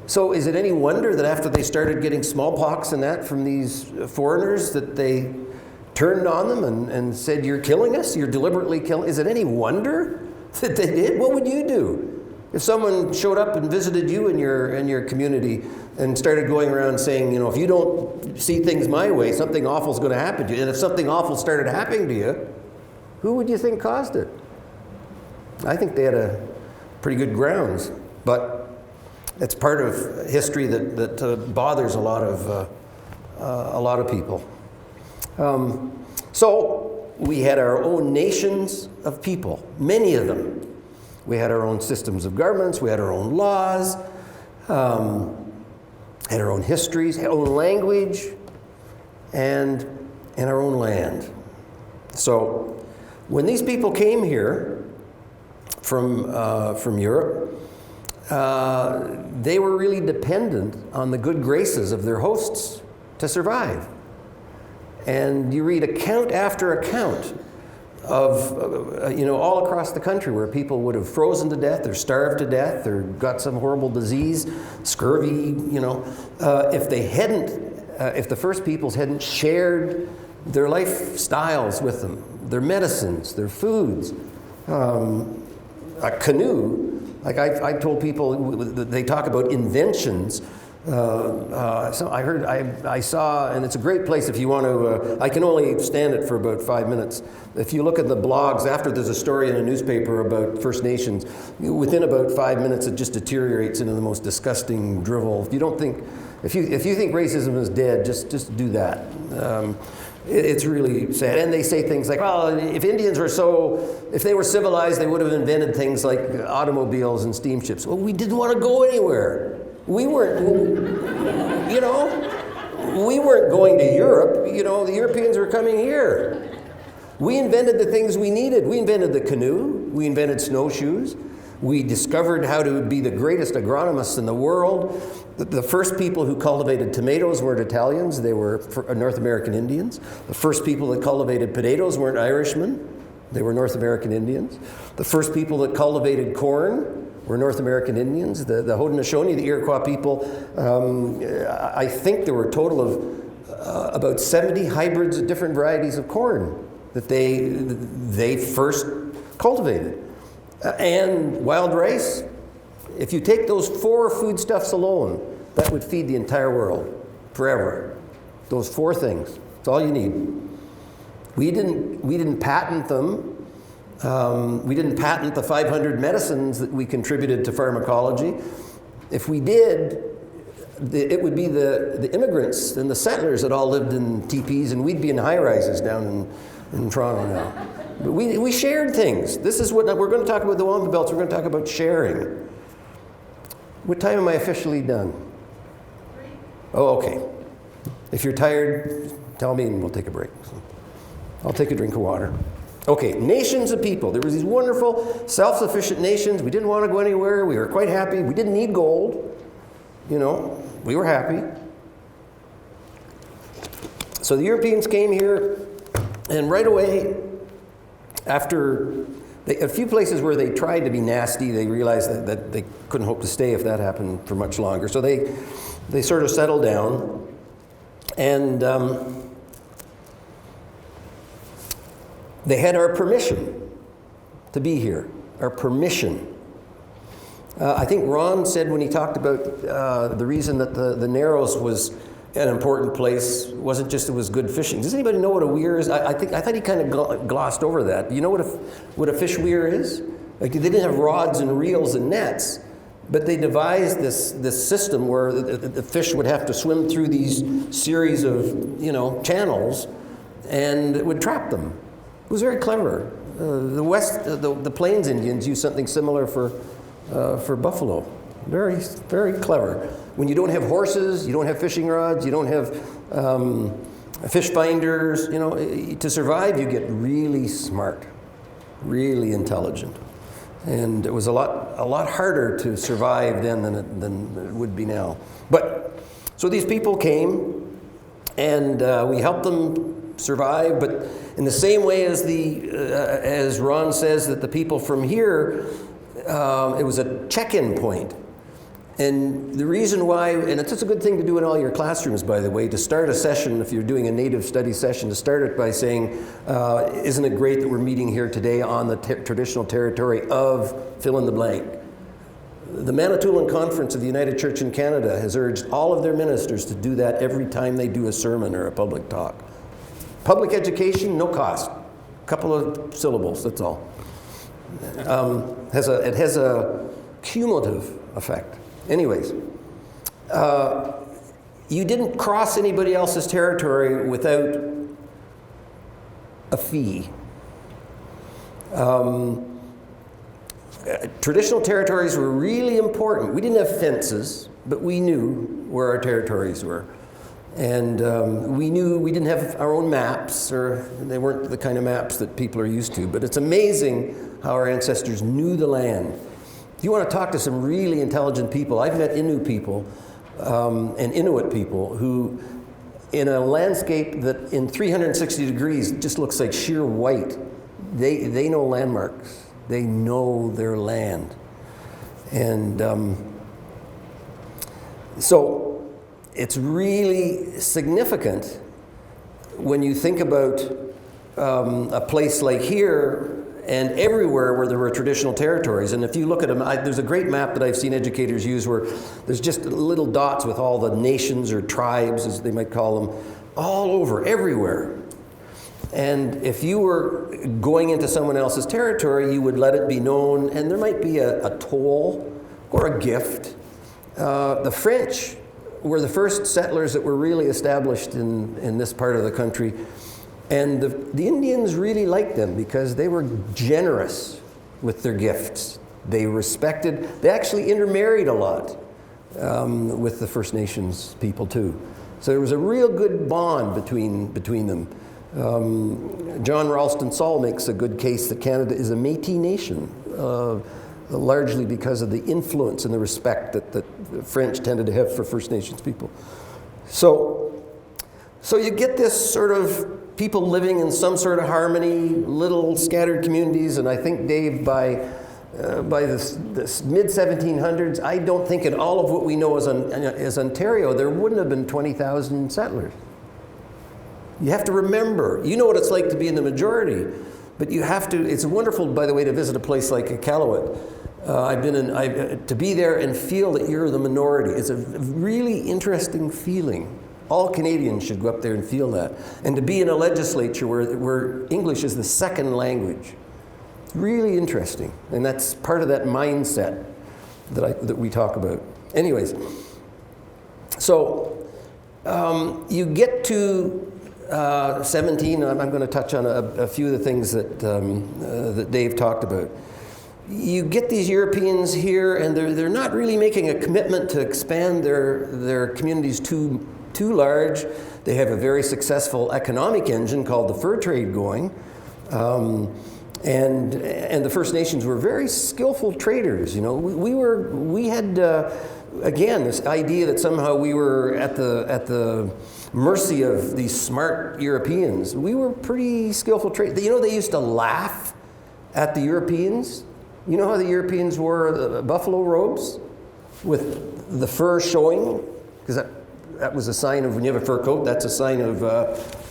So is it any wonder that after they started getting smallpox and that from these foreigners that they turned on them and said, "You're killing us, you're deliberately killing"? Is it any wonder that they did? What would you do if someone showed up and visited you in your community and started going around saying, you know, if you don't see things my way, something awful is going to happen to you? And if something awful started happening to you, who would you think caused it? I think they had a pretty good grounds, but it's part of history that bothers a lot of people. So we had our own nations of people, many of them. We had our own systems of governments, we had our own laws, had our own histories, our own language, and our own land. So when these people came here from Europe, they were really dependent on the good graces of their hosts to survive. And you read account after account of, all across the country where people would have frozen to death or starved to death or got some horrible disease, scurvy, if the First Peoples hadn't shared their lifestyles with them, their medicines, their foods. A canoe, like I told people, they talk about inventions. So I saw, and it's a great place if you want to, I can only stand it for about 5 minutes. If you look at the blogs, after there's a story in a newspaper about First Nations, within about 5 minutes it just deteriorates into the most disgusting drivel. If you think racism is dead, just do that. It's really sad. And they say things like, well, if they were civilized, they would have invented things like automobiles and steamships. Well, we didn't want to go anywhere. We weren't going to Europe. The Europeans were coming here. We invented the things we needed. We invented the canoe. We invented snowshoes. We discovered how to be the greatest agronomists in the world. The first people who cultivated tomatoes weren't Italians. They were North American Indians. The first people that cultivated potatoes weren't Irishmen. They were North American Indians. The first people that cultivated corn were North American Indians. The Haudenosaunee, the Iroquois people, I think there were a total of about 70 hybrids of different varieties of corn that they first cultivated. And wild rice, if you take those 4 foodstuffs alone, that would feed the entire world forever. Those 4 things, that's all you need. We didn't patent them. We didn't patent the 500 medicines that we contributed to pharmacology. If we did, it would be the immigrants and the settlers that all lived in teepees, and we'd be in high-rises down in Toronto now. But we shared things. This is what we're going to talk about the Wampum Belts. We're going to talk about sharing. What time am I officially done? Oh, okay. If you're tired, tell me and we'll take a break. So I'll take a drink of water. Okay, nations of people. There were these wonderful, self-sufficient nations. We didn't want to go anywhere. We were quite happy. We didn't need gold. You know, we were happy. So the Europeans came here, and right away, after a few places where they tried to be nasty, they realized that they couldn't hope to stay if that happened for much longer. So they sort of settled down, and they had our permission to be here, our permission. I think Ron said when he talked about the reason that the Narrows was an important place wasn't just it was good fishing. Does anybody know what a weir is? I thought he kind of glossed over that. You know what a fish weir is? Like they didn't have rods and reels and nets, but they devised this system where the fish would have to swim through these series of channels, and it would trap them. It was very clever. The Plains Indians used something similar for buffalo. Very, very clever. When you don't have horses, you don't have fishing rods, you don't have fish finders, to survive you get really smart, really intelligent. And it was a lot harder to survive then than it would be now. But, so these people came, and we helped them survive, but in the same way as Ron says that the people from here, it was a check-in point. And the reason why, and it's a good thing to do in all your classrooms, by the way, to start a session, if you're doing a native study session, to start it by saying, isn't it great that we're meeting here today on the traditional territory of fill in the blank. The Manitoulin Conference of the United Church in Canada has urged all of their ministers to do that every time they do a sermon or a public talk. Public education, no cost. A couple of syllables, that's all. It has a cumulative effect. Anyways, you didn't cross anybody else's territory without a fee. Traditional territories were really important. We didn't have fences, but we knew where our territories were. And we knew we didn't have our own maps, or they weren't the kind of maps that people are used to. But it's amazing how our ancestors knew the land. If you want to talk to some really intelligent people, I've met Innu people and Inuit people who, in a landscape that in 360 degrees just looks like sheer white, they know landmarks. They know their land. And so it's really significant when you think about a place like here and everywhere where there were traditional territories. And if you look at them, there's a great map that I've seen educators use where there's just little dots with all the nations or tribes, as they might call them, all over, everywhere. And if you were going into someone else's territory, you would let it be known, and there might be a toll or a gift. The French were the first settlers that were really established in this part of the country. And the Indians really liked them because they were generous with their gifts. They actually intermarried a lot with the First Nations people too. So there was a real good bond between them. John Ralston Saul makes a good case that Canada is a Métis nation, largely because of the influence and the respect that the French tended to have for First Nations people. So you get this sort of people living in some sort of harmony, little scattered communities, and I think, Dave, by this mid-1700s, I don't think in all of what we know as Ontario, there wouldn't have been 20,000 settlers. You have to remember, you know what it's like to be in the majority, but you have to, it's wonderful, by the way, to visit a place like Iqaluit. To be there and feel that you're the minority. It's a really interesting feeling. All Canadians should go up there and feel that. And to be in a legislature where English is the second language. Really interesting. And that's part of that mindset that we talk about. Anyways, so you get to 17, I'm going to touch on a few of the things that Dave talked about. You get these Europeans here, and they're not really making a commitment to expand their communities too large. They have a very successful economic engine called the fur trade going. And the First Nations were very skillful traders. You know, we had again this idea that somehow we were at the mercy of these smart Europeans. We were pretty skillful traders. You know, they used to laugh at the Europeans. You know how the Europeans wore the buffalo robes with the fur showing, because that was a sign of, when you have a fur coat, that's a sign of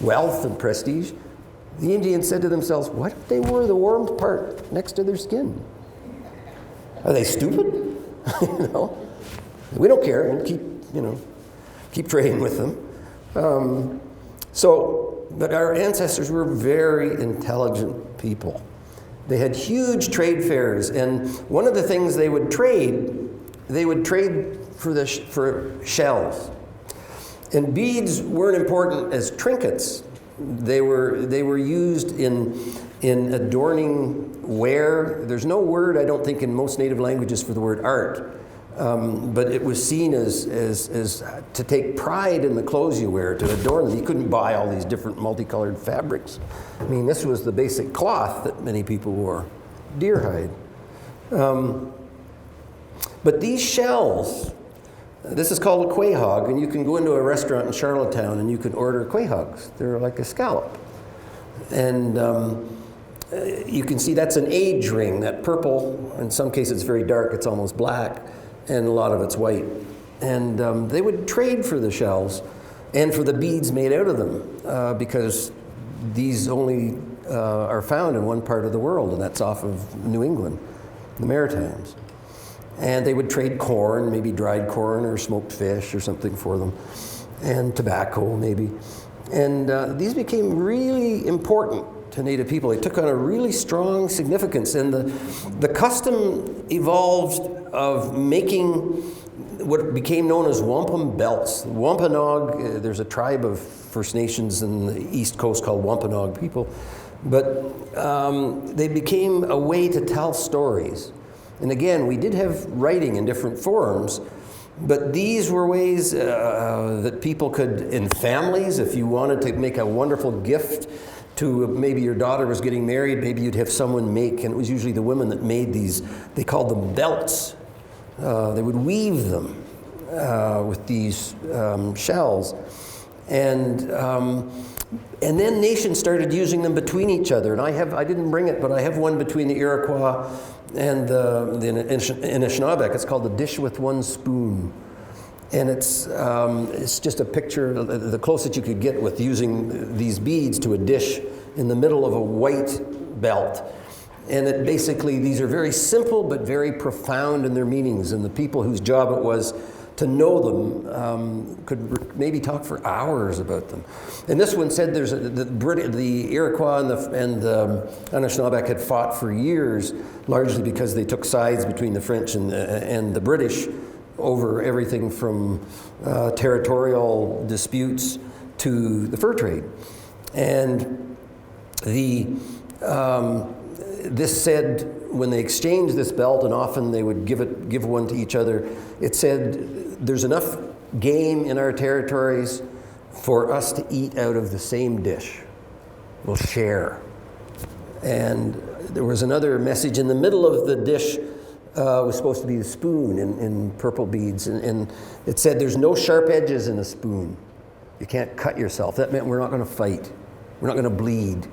wealth and prestige. The Indians said to themselves, what if they wore the warm part next to their skin? Are they stupid? You know, we don't care. We'll keep trading with them. But our ancestors were very intelligent people. They had huge trade fairs, and one of the things they would trade for shells. And beads weren't important as trinkets. They were used in adorning wear. There's no word, I don't think, in most native languages for the word art. But it was seen as to take pride in the clothes you wear, to adorn them. You couldn't buy all these different multicolored fabrics. I mean, this was the basic cloth that many people wore, deer hide. But these shells, this is called a quahog, and you can go into a restaurant in Charlottetown and you can order quahogs. They're like a scallop. And you can see that's an age ring, that purple. In some cases it's very dark, it's almost black, and a lot of it's white. And they would trade for the shells and for the beads made out of them, because these only are found in one part of the world, and that's off of New England, the Maritimes. And they would trade corn, maybe dried corn or smoked fish or something for them, and tobacco maybe. And these became really important to Native people. They took on a really strong significance, and the custom evolved of making what became known as wampum belts. Wampanoag, there's a tribe of First Nations in the East Coast called Wampanoag people, but they became a way to tell stories. And again, we did have writing in different forms, but these were ways that people could, in families, if you wanted to make a wonderful gift to, maybe your daughter was getting married, maybe you'd have someone make, and it was usually the women that made these, they called them belts. They would weave them with these shells. And then nations started using them between each other. And I didn't bring it, but I have one between the Iroquois and the Anishinabek. It's called the dish with one spoon. And it's just a picture, the closest you could get with using these beads to a dish in the middle of a white belt. And it basically, these are very simple but very profound in their meanings. And the people whose job it was to know them could maybe talk for hours about them. And this one said the Iroquois and the Anishinabek had fought for years, largely because they took sides between the French and the British over everything from territorial disputes to the fur trade. And this said, when they exchanged this belt, and often they would give one to each other, it said, there's enough game in our territories for us to eat out of the same dish. We'll share. And there was another message in the middle of the dish, was supposed to be the spoon in purple beads, and it said, there's no sharp edges in a spoon. You can't cut yourself. That meant we're not going to fight. We're not going to bleed.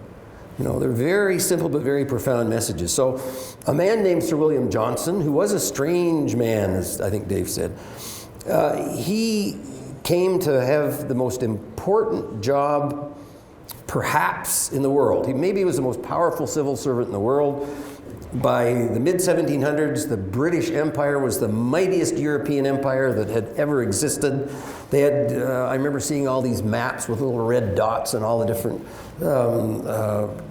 You know, they're very simple but very profound messages. So a man named Sir William Johnson, who was a strange man, as I think Dave said, he came to have the most important job perhaps in the world. Maybe he was the most powerful civil servant in the world. By the mid-1700s, the British Empire was the mightiest European empire that had ever existed. They had, I remember seeing all these maps with little red dots on all the different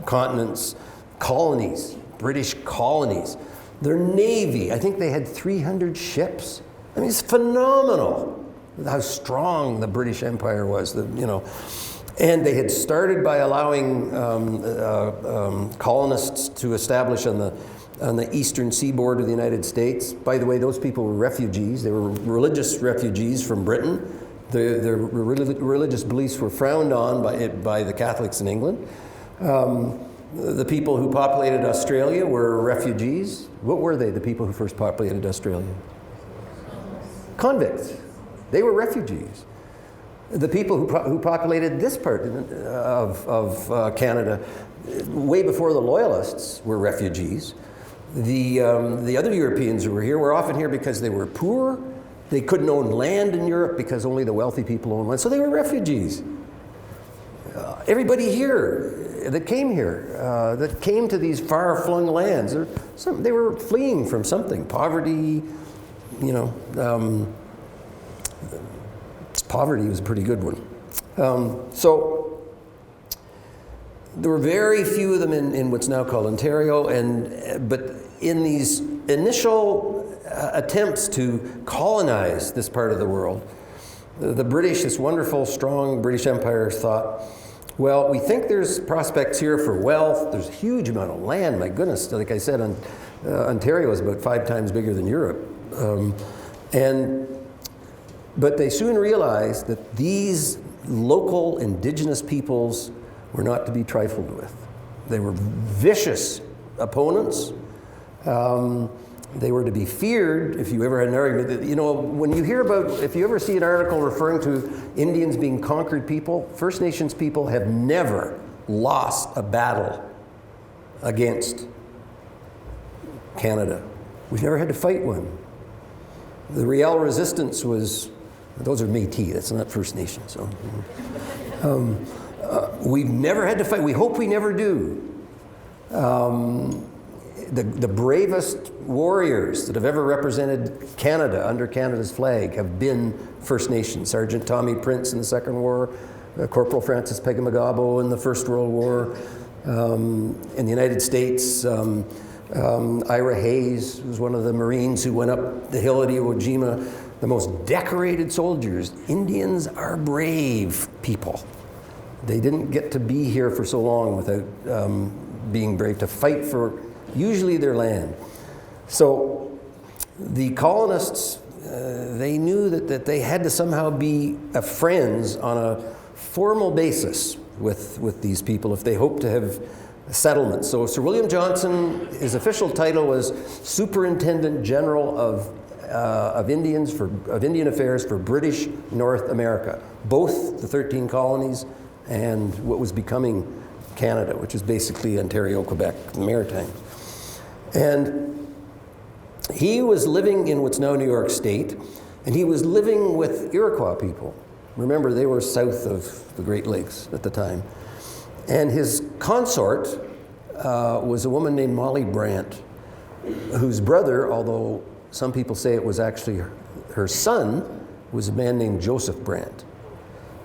continents, colonies, British colonies. Their navy, I think they had 300 ships. I mean, it's phenomenal how strong the British Empire was, And they had started by allowing colonists to establish on the eastern seaboard of the United States. By the way, those people were refugees. They were religious refugees from Britain Their religious beliefs were frowned on by the Catholics in England. The people who populated Australia were refugees. What were they, the people who first populated Australia? Convicts. They were refugees. The people who populated this part of Canada, way before the Loyalists, were refugees. The other Europeans who were here were often here because they were poor. They couldn't own land in Europe because only the wealthy people owned land. So they were refugees. Everybody here that came here, that came to these far-flung lands, they were fleeing from something. Poverty, poverty was a pretty good one. So there were very few of them in what's now called Ontario, but in these initial attempts to colonize this part of the world, the British, this wonderful, strong British Empire, thought, well, we think there's prospects here for wealth. There's a huge amount of land. My goodness, like I said, Ontario is about 5 times bigger than Europe. But they soon realized that these local indigenous peoples were not to be trifled with. They were vicious opponents. They were to be feared. If you ever had an argument, when you hear about, if you ever see an article referring to Indians being conquered people, First Nations people have never lost a battle against Canada. We've never had to fight one. The Riel resistance was, those are Métis, that's not First Nation. So we've never had to fight. We hope we never do. The bravest warriors that have ever represented Canada under Canada's flag have been First Nations. Sergeant Tommy Prince in the Second War, Corporal Francis Pegamagabo in the First World War. In the United States, Ira Hayes was one of the Marines who went up the hill at Iwo Jima, the most decorated soldiers. Indians are brave people. They didn't get to be here for so long without being brave, to fight for usually their land. So the colonists, they knew that they had to somehow be friends on a formal basis with these people if they hoped to have settlements. So Sir William Johnson, his official title was Superintendent General of Indian Affairs for British North America, both the 13 colonies and what was becoming Canada, which is basically Ontario, Quebec, the Maritimes. And he was living in what's now New York State, and he was living with Iroquois people. Remember, they were south of the Great Lakes at the time. And his consort was a woman named Molly Brant, whose brother, although some people say it was actually her son, was a man named Joseph Brant,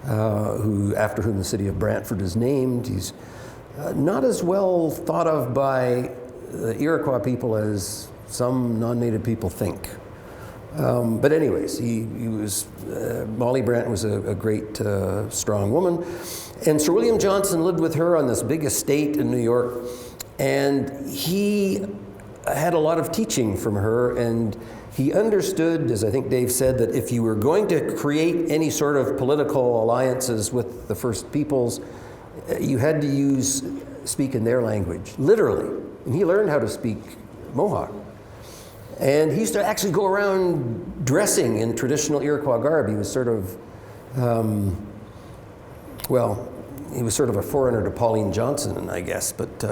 after whom the city of Brantford is named. He's not as well thought of by the Iroquois people as some non-native people think. But anyways, Molly Brant was a great, strong woman. And Sir William Johnson lived with her on this big estate in New York. And he had a lot of teaching from her. And he understood, as I think Dave said, that if you were going to create any sort of political alliances with the First Peoples, you had to speak in their language, literally. And he learned how to speak Mohawk. And he used to actually go around dressing in traditional Iroquois garb. He was sort of, he was sort of a forerunner to Pauline Johnson, I guess, but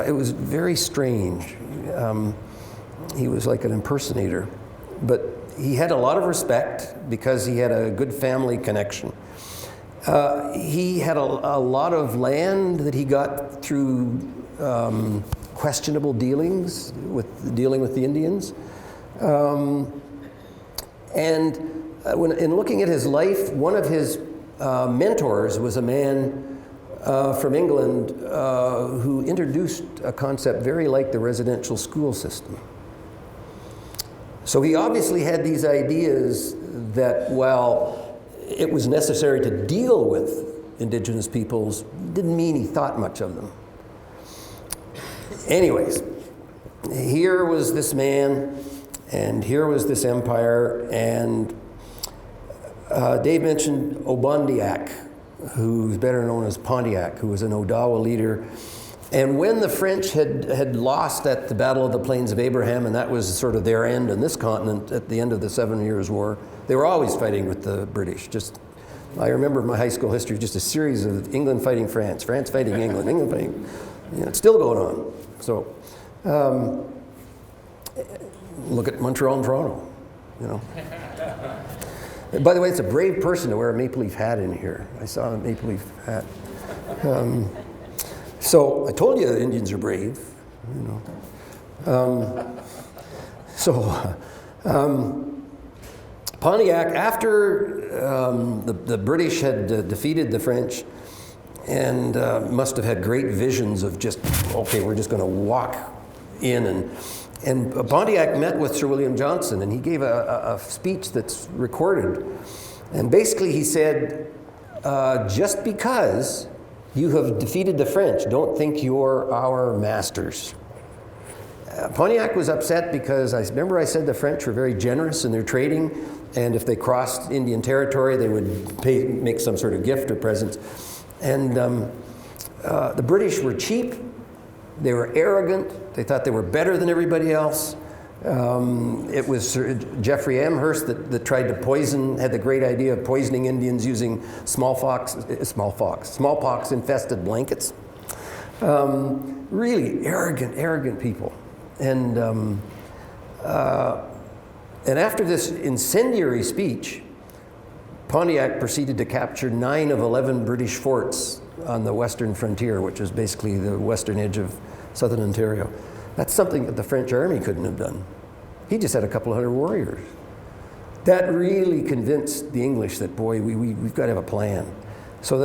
it was very strange. He was like an impersonator. But he had a lot of respect because he had a good family connection. He had a lot of land that he got through questionable dealing with the Indians. And in looking at his life, one of his mentors was a man from England who introduced a concept very like the residential school system. So he obviously had these ideas that while it was necessary to deal with Indigenous peoples, didn't mean he thought much of them. Anyways, here was this man, and here was this empire, and Dave mentioned Obondiak, who's better known as Pontiac, who was an Odawa leader. And when the French had lost at the Battle of the Plains of Abraham, and that was sort of their end on this continent at the end of the 7 Years' War, they were always fighting with the British. I remember my high school history, just a series of England fighting France, France fighting England, England fighting, it's still going on. So, look at Montreal and Toronto, you know. By the way, it's a brave person to wear a maple leaf hat in here. I saw a maple leaf hat. So I told you the Indians are brave, you know. Pontiac, after the British had defeated the French and must have had great visions of just, okay, we're just going to walk in. And Pontiac met with Sir William Johnson, and he gave a speech that's recorded. And basically he said, just because you have defeated the French, don't think you're our masters. Pontiac was upset because I remember I said the French were very generous in their trading, and if they crossed Indian territory, they would make some sort of gift or present. And the British were cheap, they were arrogant, they thought they were better than everybody else. It was Sir Geoffrey Amherst that tried to had the great idea of poisoning Indians using smallpox-infested blankets. Really arrogant people. And after this incendiary speech, Pontiac proceeded to capture 9 of 11 British forts on the western frontier, which is basically the western edge of southern Ontario. That's something that the French army couldn't have done. He just had a couple of hundred warriors. That really convinced the English that, boy, we've got to have a plan. So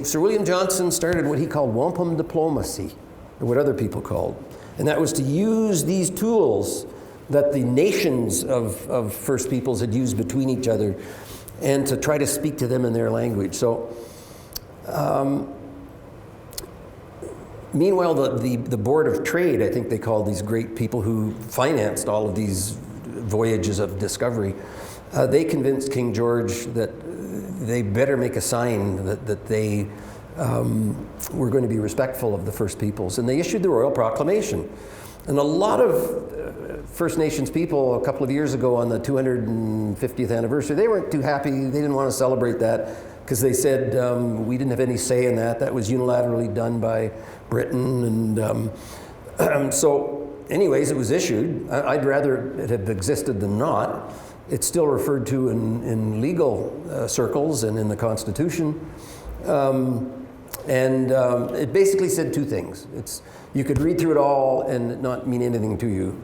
Sir William Johnson started what he called wampum diplomacy, or what other people called. And that was to use these tools that the nations of First Peoples had used between each other and to try to speak to them in their language. So, meanwhile, the Board of Trade, I think they called these great people who financed all of these voyages of discovery, they convinced King George that they better make a sign that they were going to be respectful of the First Peoples. And they issued the Royal Proclamation. And a lot of First Nations people a couple of years ago on the 250th anniversary, they weren't too happy. They didn't want to celebrate that because they said we didn't have any say in that. That was unilaterally done by Britain. And so anyways, it was issued. I'd rather it had existed than not. It's still referred to in legal circles and in the Constitution. It basically said 2 things. You could read through it all and not mean anything to you,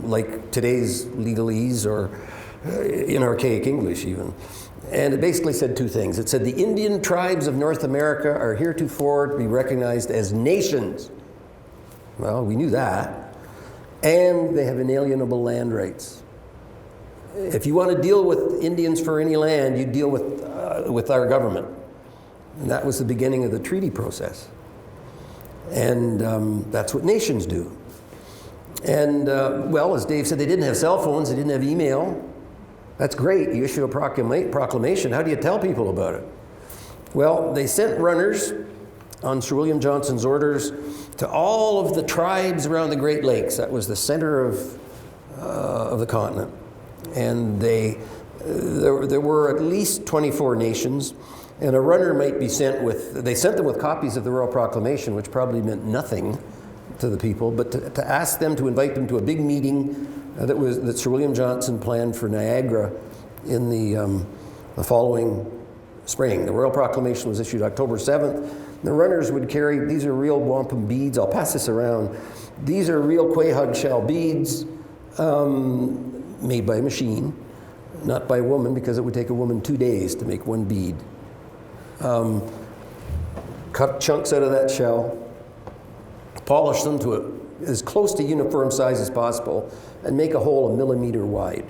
like today's legalese or in archaic English even. And it basically said 2 things. It said the Indian tribes of North America are heretofore to be recognized as nations. Well, we knew that. And they have inalienable land rights. If you want to deal with Indians for any land, you deal with our government. And that was the beginning of the treaty process. And that's what nations do. And, well, as Dave said, they didn't have cell phones, they didn't have email. That's great. You issue a proclamation. How do you tell people about it? Well, they sent runners on Sir William Johnson's orders to all of the tribes around the Great Lakes. That was the center of the continent. And there were at least 24 nations. And a runner might be sent they sent them with copies of the Royal Proclamation, which probably meant nothing to the people, but to ask them to invite them to a big meeting that Sir William Johnson planned for Niagara in the following spring. The Royal Proclamation was issued October 7th. The runners would carry, these are real wampum beads, I'll pass this around. These are real Quahog shell beads made by a machine, not by a woman, because it would take a woman 2 days to make 1 bead. Cut chunks out of that shell, polish them to as close to uniform size as possible, and make a hole 1 millimeter wide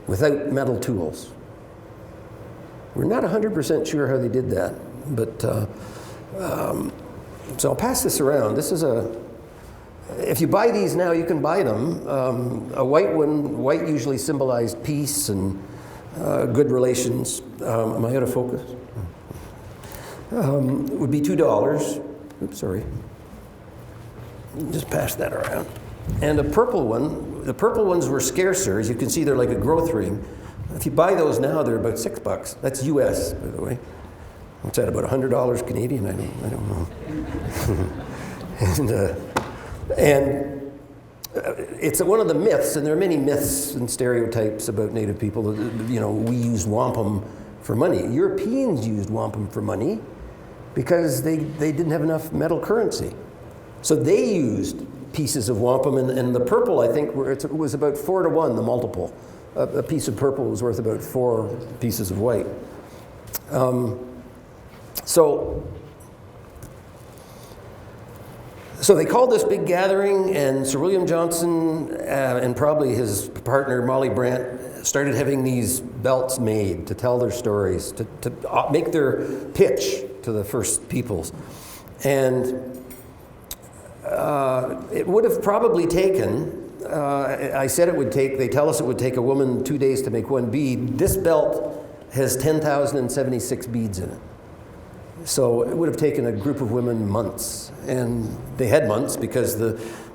without metal tools. We're not 100% sure how they did that, but so I'll pass this around. This is if you buy these now, you can buy them. A white one, white usually symbolized peace and good relations. Am I out of focus? Would be $2. Oops, sorry. Just pass that around. And a purple one, the purple ones were scarcer. As you can see, they're like a growth ring. If you buy those now, they're about $6. That's US, by the way. What's that, about $100 Canadian? I don't know. and it's one of the myths, and there are many myths and stereotypes about Native people. You know, we use wampum for money. Europeans used wampum for money because they didn't have enough metal currency. So they used pieces of wampum, and the purple, I think, it was about 4 to 1, the multiple. A piece of purple was worth about 4 pieces of white. So they called this big gathering, and Sir William Johnson and probably his partner Molly Brant started having these belts made to tell their stories, to make their pitch to the First Peoples. And it would have probably taken, I said it would take, they tell us it would take a woman 2 days to make one bead. This belt has 10,076 beads in it. So it would have taken a group of women months. And they had months because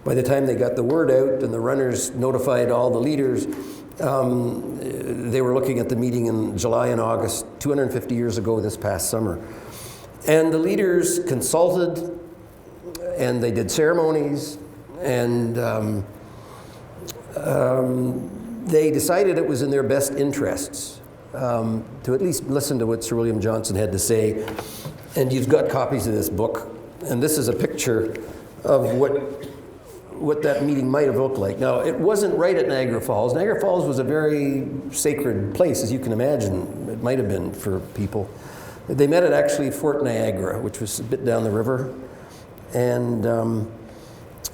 by the time they got the word out and the runners notified all the leaders, they were looking at the meeting in July and August, 250 years ago this past summer. And the leaders consulted, and they did ceremonies, and they decided it was in their best interests to at least listen to what Sir William Johnson had to say. And you've got copies of this book, and this is a picture of what that meeting might have looked like. Now, it wasn't right at Niagara Falls. Niagara Falls was a very sacred place, as you can imagine. It might have been for people. They met at actually Fort Niagara, which was a bit down the river. And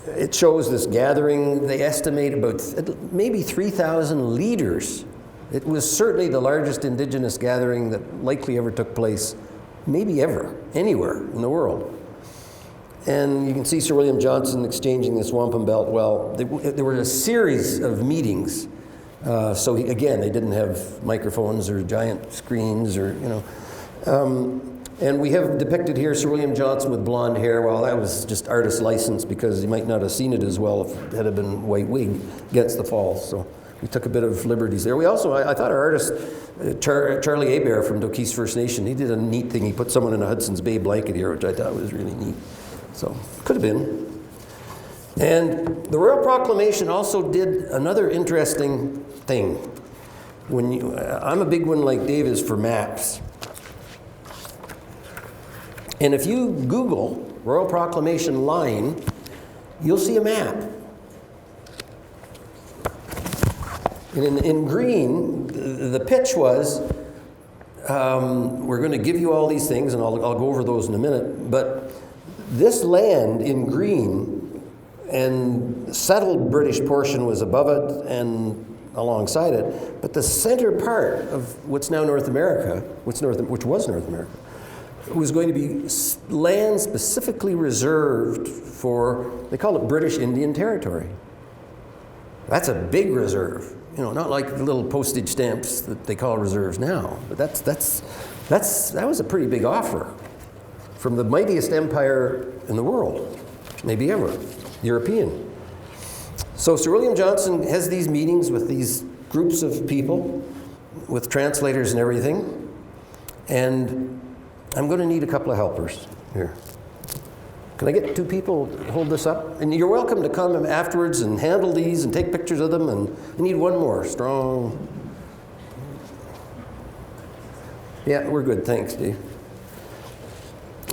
it shows this gathering. They estimate about maybe 3,000 leaders. It was certainly the largest Indigenous gathering that likely ever took place, maybe ever, anywhere in the world. And you can see Sir William Johnson exchanging this wampum belt. Well, there were a series of meetings. So again, they didn't have microphones or giant screens or, you know. And we have depicted here Sir William Johnson with blonde hair. Well, that was just artist license because you might not have seen it as well if it had been white wig against the falls. So we took a bit of liberties there. We also, I thought our artist, Charlie Hebert from Doquis First Nation, he did a neat thing. He put someone in a Hudson's Bay blanket here, which I thought was really neat. So, could have been. And the Royal Proclamation also did another interesting thing. I'm a big one like Dave is for maps. And if you Google Royal Proclamation line, you'll see a map. And in green, the pitch was, we're going to give you all these things, and I'll go over those in a minute, but this land in green and settled British portion was above it and alongside it, but the center part of what's now North America, which was North America, was going to be land specifically reserved for, they call it British Indian Territory. That's a big reserve. You know, not like the little postage stamps that they call reserves now, but that was a pretty big offer from the mightiest empire in the world, maybe ever, European. So Sir William Johnson has these meetings with these groups of people, with translators and everything, and I'm going to need a couple of helpers here. Can I get 2 people to hold this up? And you're welcome to come afterwards and handle these and take pictures of them. And I need one more strong. Yeah, we're good. Thanks, Dave.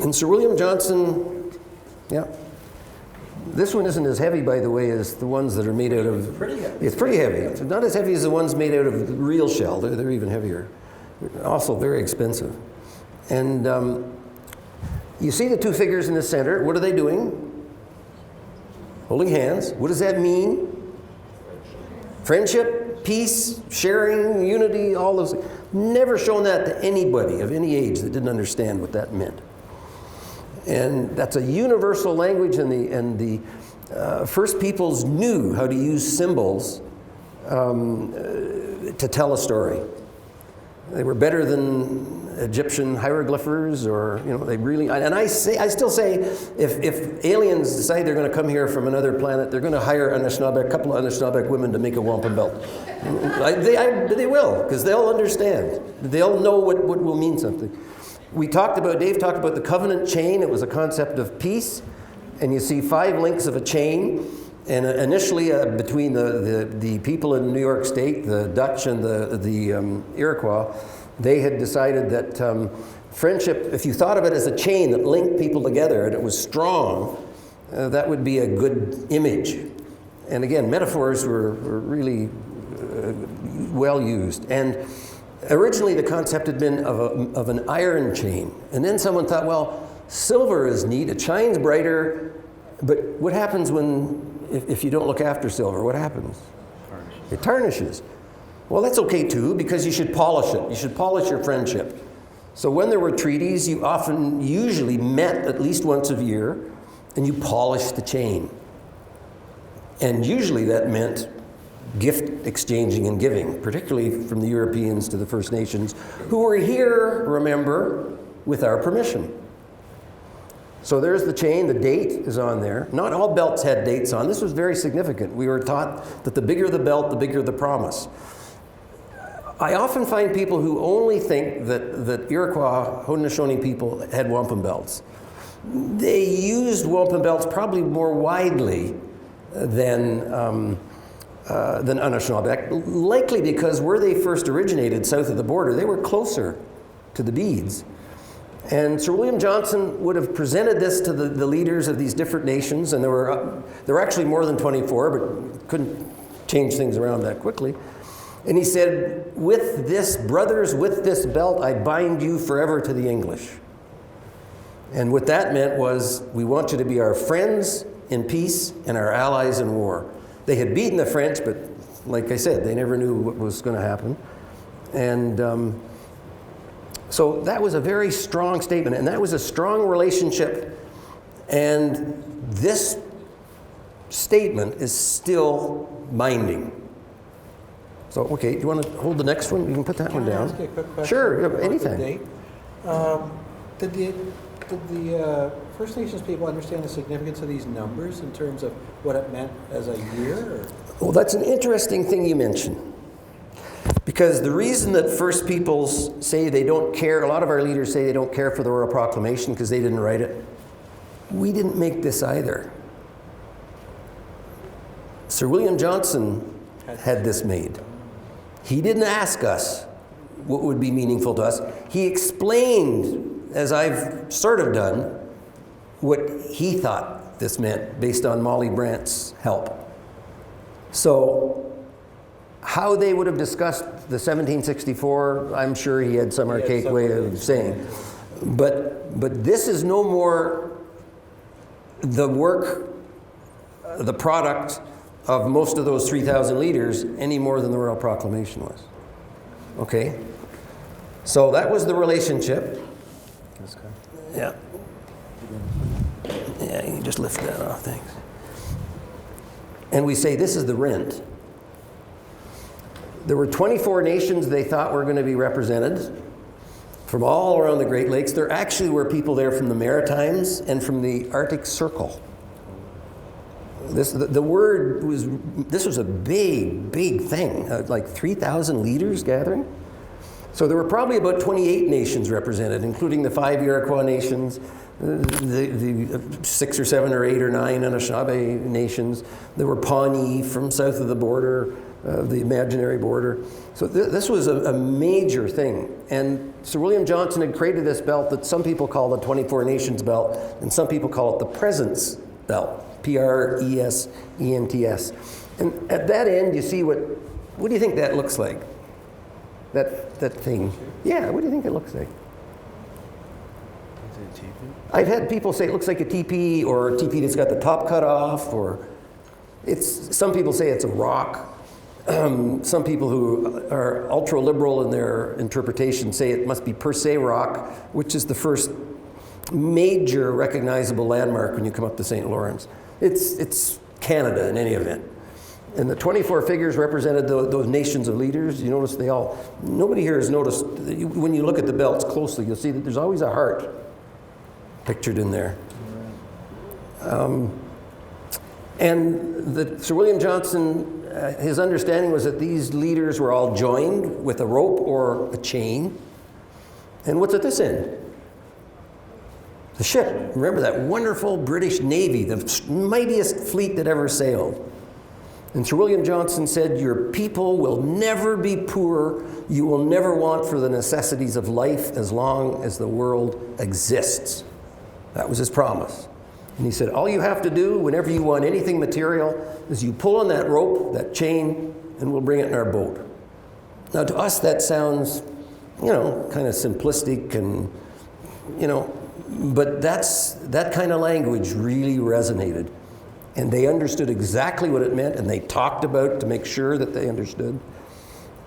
And Sir William Johnson, yeah. This one isn't as heavy, by the way, as the ones that are made out of. It's pretty heavy. It's pretty heavy. It's not as heavy as the ones made out of real shell. They're even heavier. They're also very expensive. And you see the 2 figures in the center. What are they doing? Holding hands. What does that mean? Friendship, peace, sharing, unity, all those. Never shown that to anybody of any age that didn't understand what that meant. And that's a universal language, and the First Peoples knew how to use symbols to tell a story. They were better than Egyptian hieroglyphers, or, you know, they really, and I still say, if aliens decide they're going to come here from another planet, they're going to hire a couple of Anishinabek women to make a wampum belt. They will, because they'll understand. They'll know what will mean something. Dave talked about the covenant chain. It was a concept of peace, and you see 5 links of a chain. And initially, between the people in New York State, the Dutch and the Iroquois, they had decided that friendship, if you thought of it as a chain that linked people together and it was strong, that would be a good image. And again, metaphors were really well used. And originally, the concept had been of an iron chain. And then someone thought, well, silver is neat, it shines brighter, but what happens if you don't look after silver? What happens? It tarnishes. Well, that's okay too, because you should polish it. You should polish your friendship. So when there were treaties, you usually met at least once a year, and you polished the chain. And usually that meant gift exchanging and giving, particularly from the Europeans to the First Nations, who were here, remember, with our permission. So there's the chain, the date is on there. Not all belts had dates on. This was very significant. We were taught that the bigger the belt, the bigger the promise. I often find people who only think that Iroquois, Haudenosaunee people had wampum belts. They used wampum belts probably more widely than Anishinabek, likely because where they first originated, south of the border, they were closer to the beads. And Sir William Johnson would have presented this to the leaders of these different nations, and there were actually more than 24, but couldn't change things around that quickly. And he said, with this, brothers, with this belt, I bind you forever to the English. And what that meant was, we want you to be our friends in peace and our allies in war. They had beaten the French, but like I said, they never knew what was going to happen. And so that was a very strong statement, and that was a strong relationship. And this statement is still binding. So, okay, do you want to hold the next one? You can put that one down. Can I ask you a quick question? Sure, anything. Did the First Nations people understand the significance of these numbers in terms of what it meant as a year? Or? Well, that's an interesting thing you mention. Because the reason that First Peoples say they don't care, a lot of our leaders say they don't care for the Royal Proclamation because they didn't write it. We didn't make this either. Sir William Johnson had this made. He didn't ask us what would be meaningful to us. He explained, as I've sort of done, what he thought this meant based on Molly Brandt's help. So how they would have discussed the 1764, I'm sure he had some archaic way of saying. But this is no more the work, the product of most of those 3,000 leaders any more than the Royal Proclamation was. Okay? So that was the relationship. That's good. Yeah. Yeah, you can just lift that off, thanks. And we say this is the rent. There were 24 nations they thought were going to be represented from all around the Great Lakes. There actually were people there from the Maritimes and from the Arctic Circle. This was a big thing, like 3,000 leaders gathering. So there were probably about 28 nations represented, including the 5 Iroquois nations, the 6 or 7 or 8 or 9 Anishinaabe nations. There were Pawnee from south of the border, the imaginary border. So this was a major thing. And Sir William Johnson had created this belt that some people call the 24 Nations belt, and some people call it the Presence belt, Presents. And at that end, you see what do you think that looks like? That thing. Yeah, what do you think it looks like? Is it a teepee? I've had people say it looks like a teepee, or a teepee that's got the top cut off, or some people say it's a rock. Some people who are ultra-liberal in their interpretation say it must be per se rock, which is the first major recognizable landmark when you come up to St. Lawrence. It's Canada in any event. And the 24 figures represented those nations of leaders. You notice nobody here has noticed, when you look at the belts closely, you'll see that there's always a heart pictured in there. And Sir William Johnson, his understanding was that these leaders were all joined with a rope or a chain. And what's at this end? The ship. Remember that wonderful British Navy, the mightiest fleet that ever sailed. And Sir William Johnson said, your people will never be poor. You will never want for the necessities of life as long as the world exists. That was his promise. And he said, all you have to do whenever you want anything material is you pull on that rope, that chain, and we'll bring it in our boat. Now to us that sounds, kind of simplistic and, but that kind of language really resonated. And they understood exactly what it meant, and they talked about it to make sure that they understood.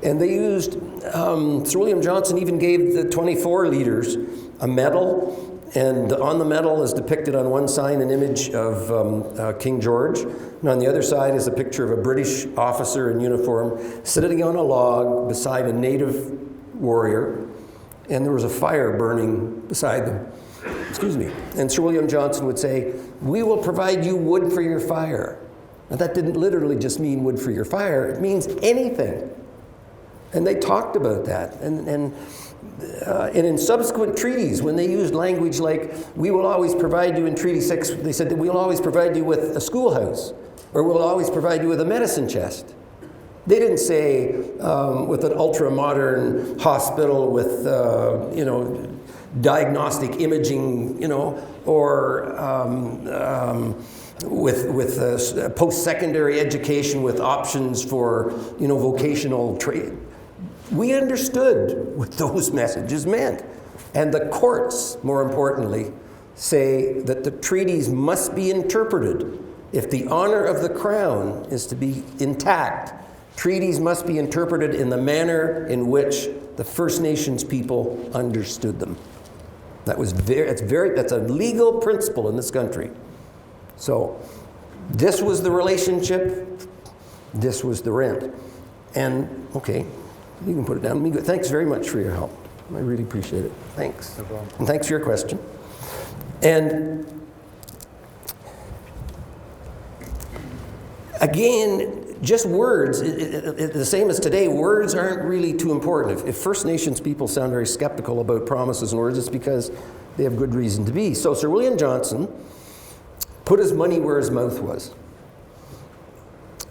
And they used, Sir William Johnson even gave the 24 leaders a medal, and on the medal is depicted on one side an image of King George, and on the other side is a picture of a British officer in uniform sitting on a log beside a native warrior, and there was a fire burning beside them. Excuse me. And Sir William Johnson would say, we will provide you wood for your fire. Now that didn't literally just mean wood for your fire, it means anything. And they talked about that. And in subsequent treaties, when they used language like, we will always provide you in Treaty 6, they said that we will always provide you with a schoolhouse, or we'll always provide you with a medicine chest. They didn't say with an ultra-modern hospital with, diagnostic imaging, or with post-secondary education with options for, vocational trade. We understood what those messages meant. And the courts, more importantly, say that the treaties must be interpreted. If the honor of the crown is to be intact, treaties must be interpreted in the manner in which the First Nations people understood them. That's a legal principle in this country. So this was the relationship, this was the rent. And, okay, you can put it down. Thanks very much for your help. I really appreciate it. Thanks. No problem. And thanks for your question. And again, just words, the same as today, words aren't really too important. If First Nations people sound very skeptical about promises and words, it's because they have good reason to be. So Sir William Johnson put his money where his mouth was.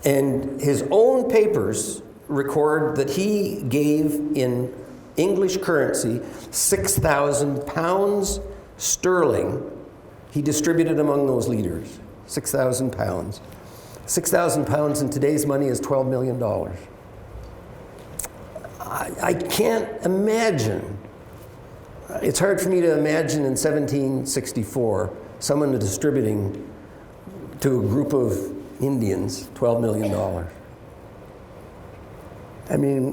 And his own papers record that he gave in English currency 6,000 pounds sterling. He distributed among those leaders, 6,000 pounds. 6,000 pounds in today's money is $12 million. I can't imagine. It's hard for me to imagine in 1764 someone distributing to a group of Indians $12 million. I mean,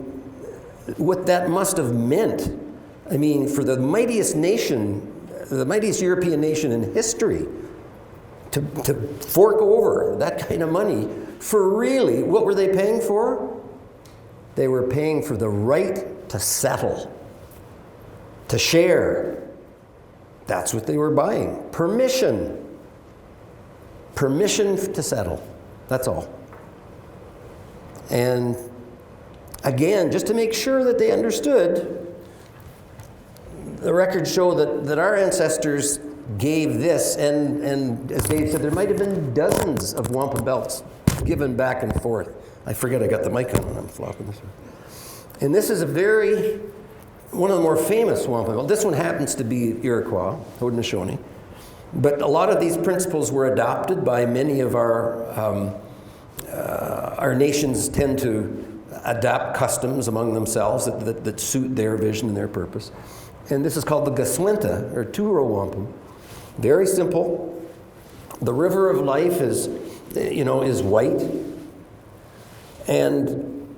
what that must have meant, for the mightiest nation, the mightiest European nation in history, to fork over that kind of money for really, what were they paying for? They were paying for the right to settle, to share. That's what they were buying. Permission. Permission to settle. That's all. And again, just to make sure that they understood, the records show that our ancestors gave this, and as Dave said, there might have been dozens of wampum belts given back and forth. I forget I got the mic on when I'm flopping this one. And this is one of the more famous wampum belts. This one happens to be Iroquois, Haudenosaunee. But a lot of these principles were adopted by many of our nations tend to adapt customs among themselves that suit their vision and their purpose. And this is called the Gaswinta, or two-row wampum. Very simple. The river of life is white. And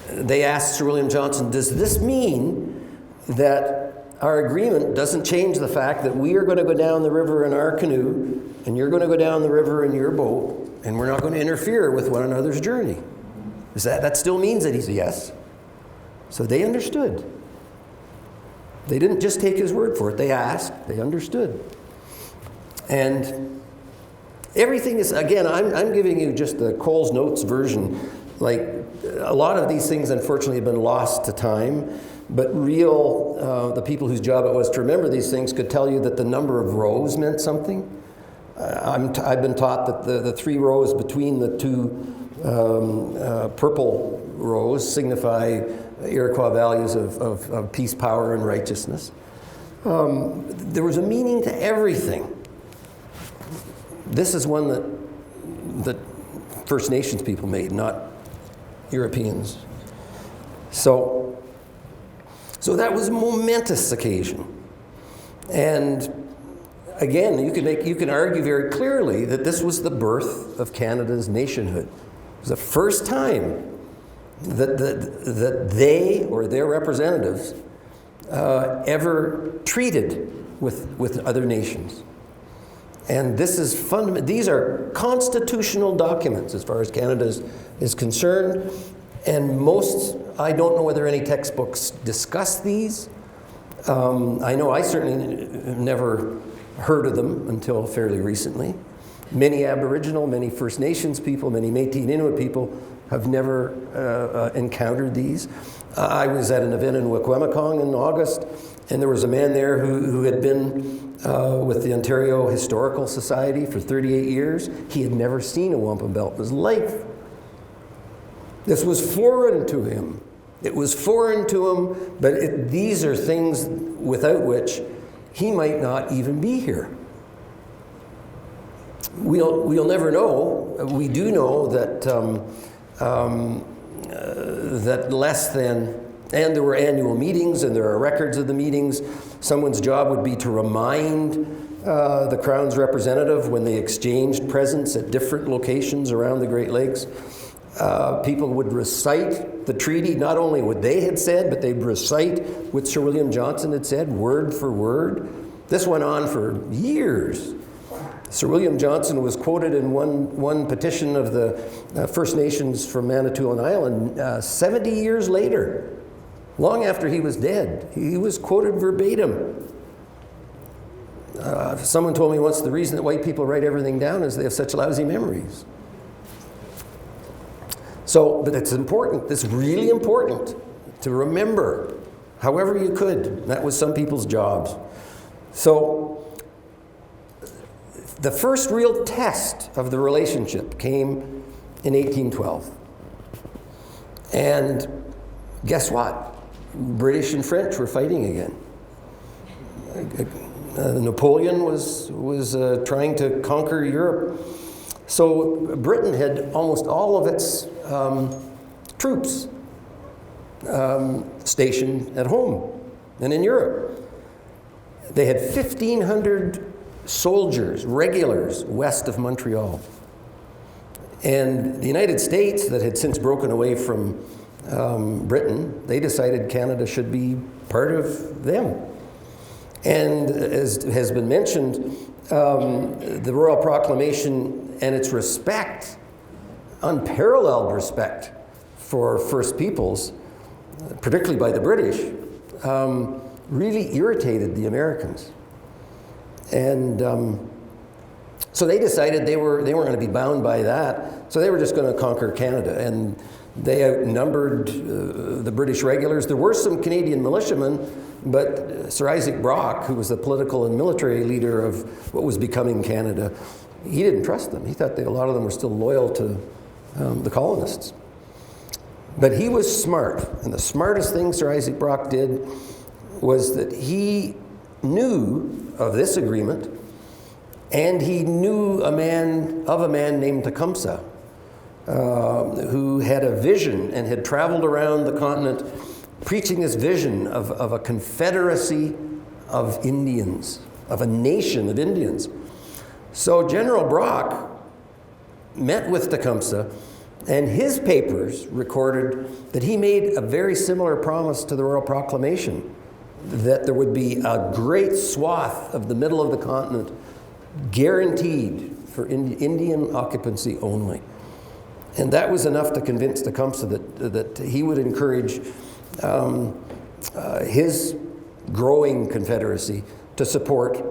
they asked Sir William Johnson, does this mean that our agreement doesn't change the fact that we are going to go down the river in our canoe, and you're going to go down the river in your boat, and we're not going to interfere with one another's journey. That still means that he's a yes. So they understood. They didn't just take his word for it. They asked. They understood. And everything is, again, I'm giving you just the Cole's Notes version. Like, a lot of these things, unfortunately, have been lost to time. But the people whose job it was to remember these things could tell you that the number of rows meant something. I've been taught that the 3 rows between the 2 purple rows signify Iroquois values of peace, power, and righteousness. There was a meaning to everything. This is one that First Nations people made, not Europeans. So that was a momentous occasion. And again, you can argue very clearly that this was the birth of Canada's nationhood. It was the first time that they or their representatives ever treated with other nations. And this is fundamental. These are constitutional documents as far as Canada is concerned. And I don't know whether any textbooks discuss these. I know I certainly never heard of them until fairly recently. Many Aboriginal, many First Nations people, many Métis and Inuit people have never encountered these. I was at an event in Wikwemekong in August, and there was a man there who had been with the Ontario Historical Society for 38 years. He had never seen a wampum belt in his life. This was foreign to him. It was foreign to him, but these are things without which he might not even be here. We'll never know. We do know that that less than, and there were annual meetings, and there are records of the meetings. Someone's job would be to remind the Crown's representative when they exchanged presents at different locations around the Great Lakes. People would recite the treaty, not only what they had said, but they'd recite what Sir William Johnson had said, word for word. This went on for years. Sir William Johnson was quoted in one petition of the First Nations from Manitoulin Island 70 years later, long after he was dead. He was quoted verbatim. Someone told me once the reason that white people write everything down is they have such lousy memories. But it's important, it's really important to remember, however you could. That was some people's jobs. So the first real test of the relationship came in 1812. And guess what? British and French were fighting again. Napoleon was trying to conquer Europe. So Britain had almost all of its troops stationed at home and in Europe. They had 1,500 soldiers, regulars, west of Montreal. And the United States, that had since broken away from Britain, they decided Canada should be part of them. And as has been mentioned, the Royal Proclamation and its respect, unparalleled respect for First Peoples, particularly by the British, really irritated the Americans. And so they decided they weren't going to be bound by that, so they were just going to conquer Canada. And they outnumbered the British regulars. There were some Canadian militiamen, but Sir Isaac Brock, who was the political and military leader of what was becoming Canada, he didn't trust them. He thought that a lot of them were still loyal to the colonists. But he was smart, and the smartest thing Sir Isaac Brock did was that he knew of this agreement, and he knew of a man named Tecumseh, who had a vision and had traveled around the continent preaching this vision of a confederacy of Indians, of a nation of Indians. So General Brock met with Tecumseh, and his papers recorded that he made a very similar promise to the Royal Proclamation, that there would be a great swath of the middle of the continent guaranteed for Indian occupancy only. And that was enough to convince Tecumseh that he would encourage his growing confederacy to support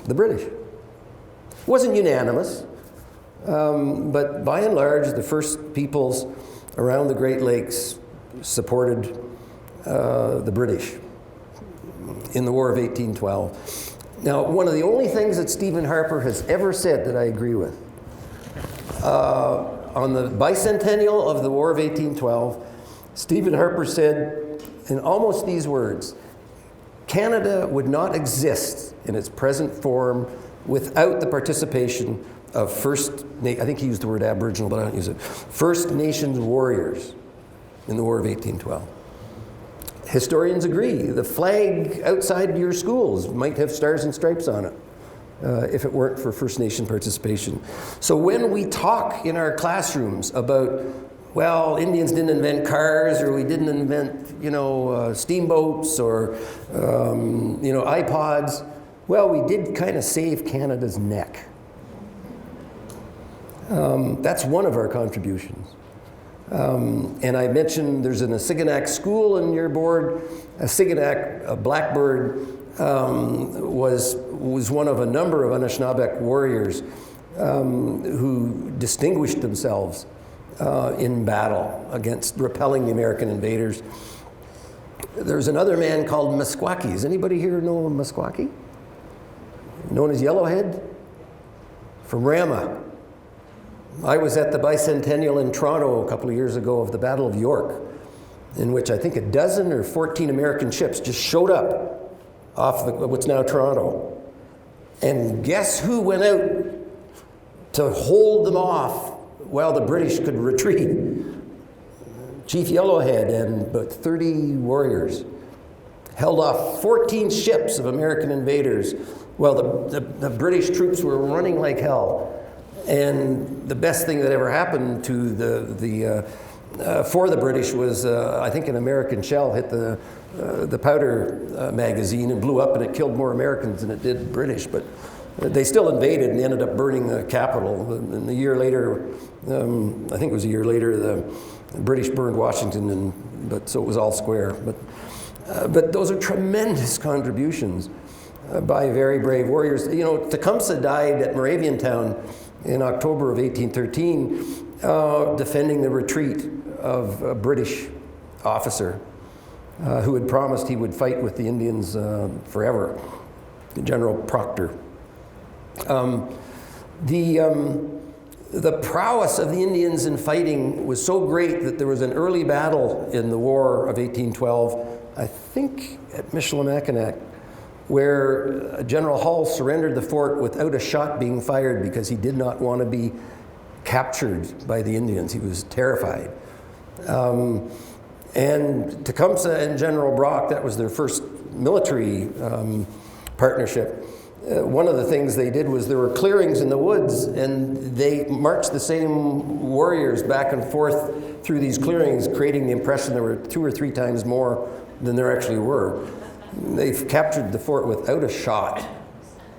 the British. It wasn't unanimous, but by and large, the first peoples around the Great Lakes supported the British in the War of 1812. Now, one of the only things that Stephen Harper has ever said that I agree with, on the bicentennial of the War of 1812, Stephen Harper said in almost these words, Canada would not exist in its present form without the participation of I think he used the word Aboriginal, but I don't use it, First Nations warriors in the War of 1812. Historians agree. The flag outside your schools might have stars and stripes on it if it weren't for First Nation participation. So when we talk in our classrooms about, well, Indians didn't invent cars, or we didn't invent, steamboats, or, iPods, well, we did kind of save Canada's neck. That's one of our contributions. And I mentioned there's an Anishinabek school in your board. Anishinabek, a blackbird, was one of a number of Anishinabek warriors who distinguished themselves in battle against repelling the American invaders. There's another man called Meskwaki. Does anybody here know Meskwaki? Known as Yellowhead? From Rama. I was at the bicentennial in Toronto a couple of years ago of the Battle of York, in which I think a dozen or 14 American ships just showed up off what's now Toronto. And guess who went out to hold them off while the British could retreat? Chief Yellowhead and about 30 warriors held off 14 ships of American invaders while the British troops were running like hell. And the best thing that ever happened to for the British was, I think, an American shell hit the powder magazine and blew up, and it killed more Americans than it did British. But they still invaded and ended up burning the capital. And a year later, I think it was a year later, the British burned Washington, so it was all square. But those are tremendous contributions by very brave warriors. Tecumseh died at Moraviantown in October of 1813, defending the retreat of a British officer who had promised he would fight with the Indians forever, General Proctor. The prowess of the Indians in fighting was so great that there was an early battle in the War of 1812, I think at Michilimackinac, where General Hull surrendered the fort without a shot being fired because he did not want to be captured by the Indians. He was terrified. And Tecumseh and General Brock, that was their first military partnership. One of the things they did was there were clearings in the woods, and they marched the same warriors back and forth through these clearings, creating the impression there were 2 or 3 times more than there actually were. They've captured the fort without a shot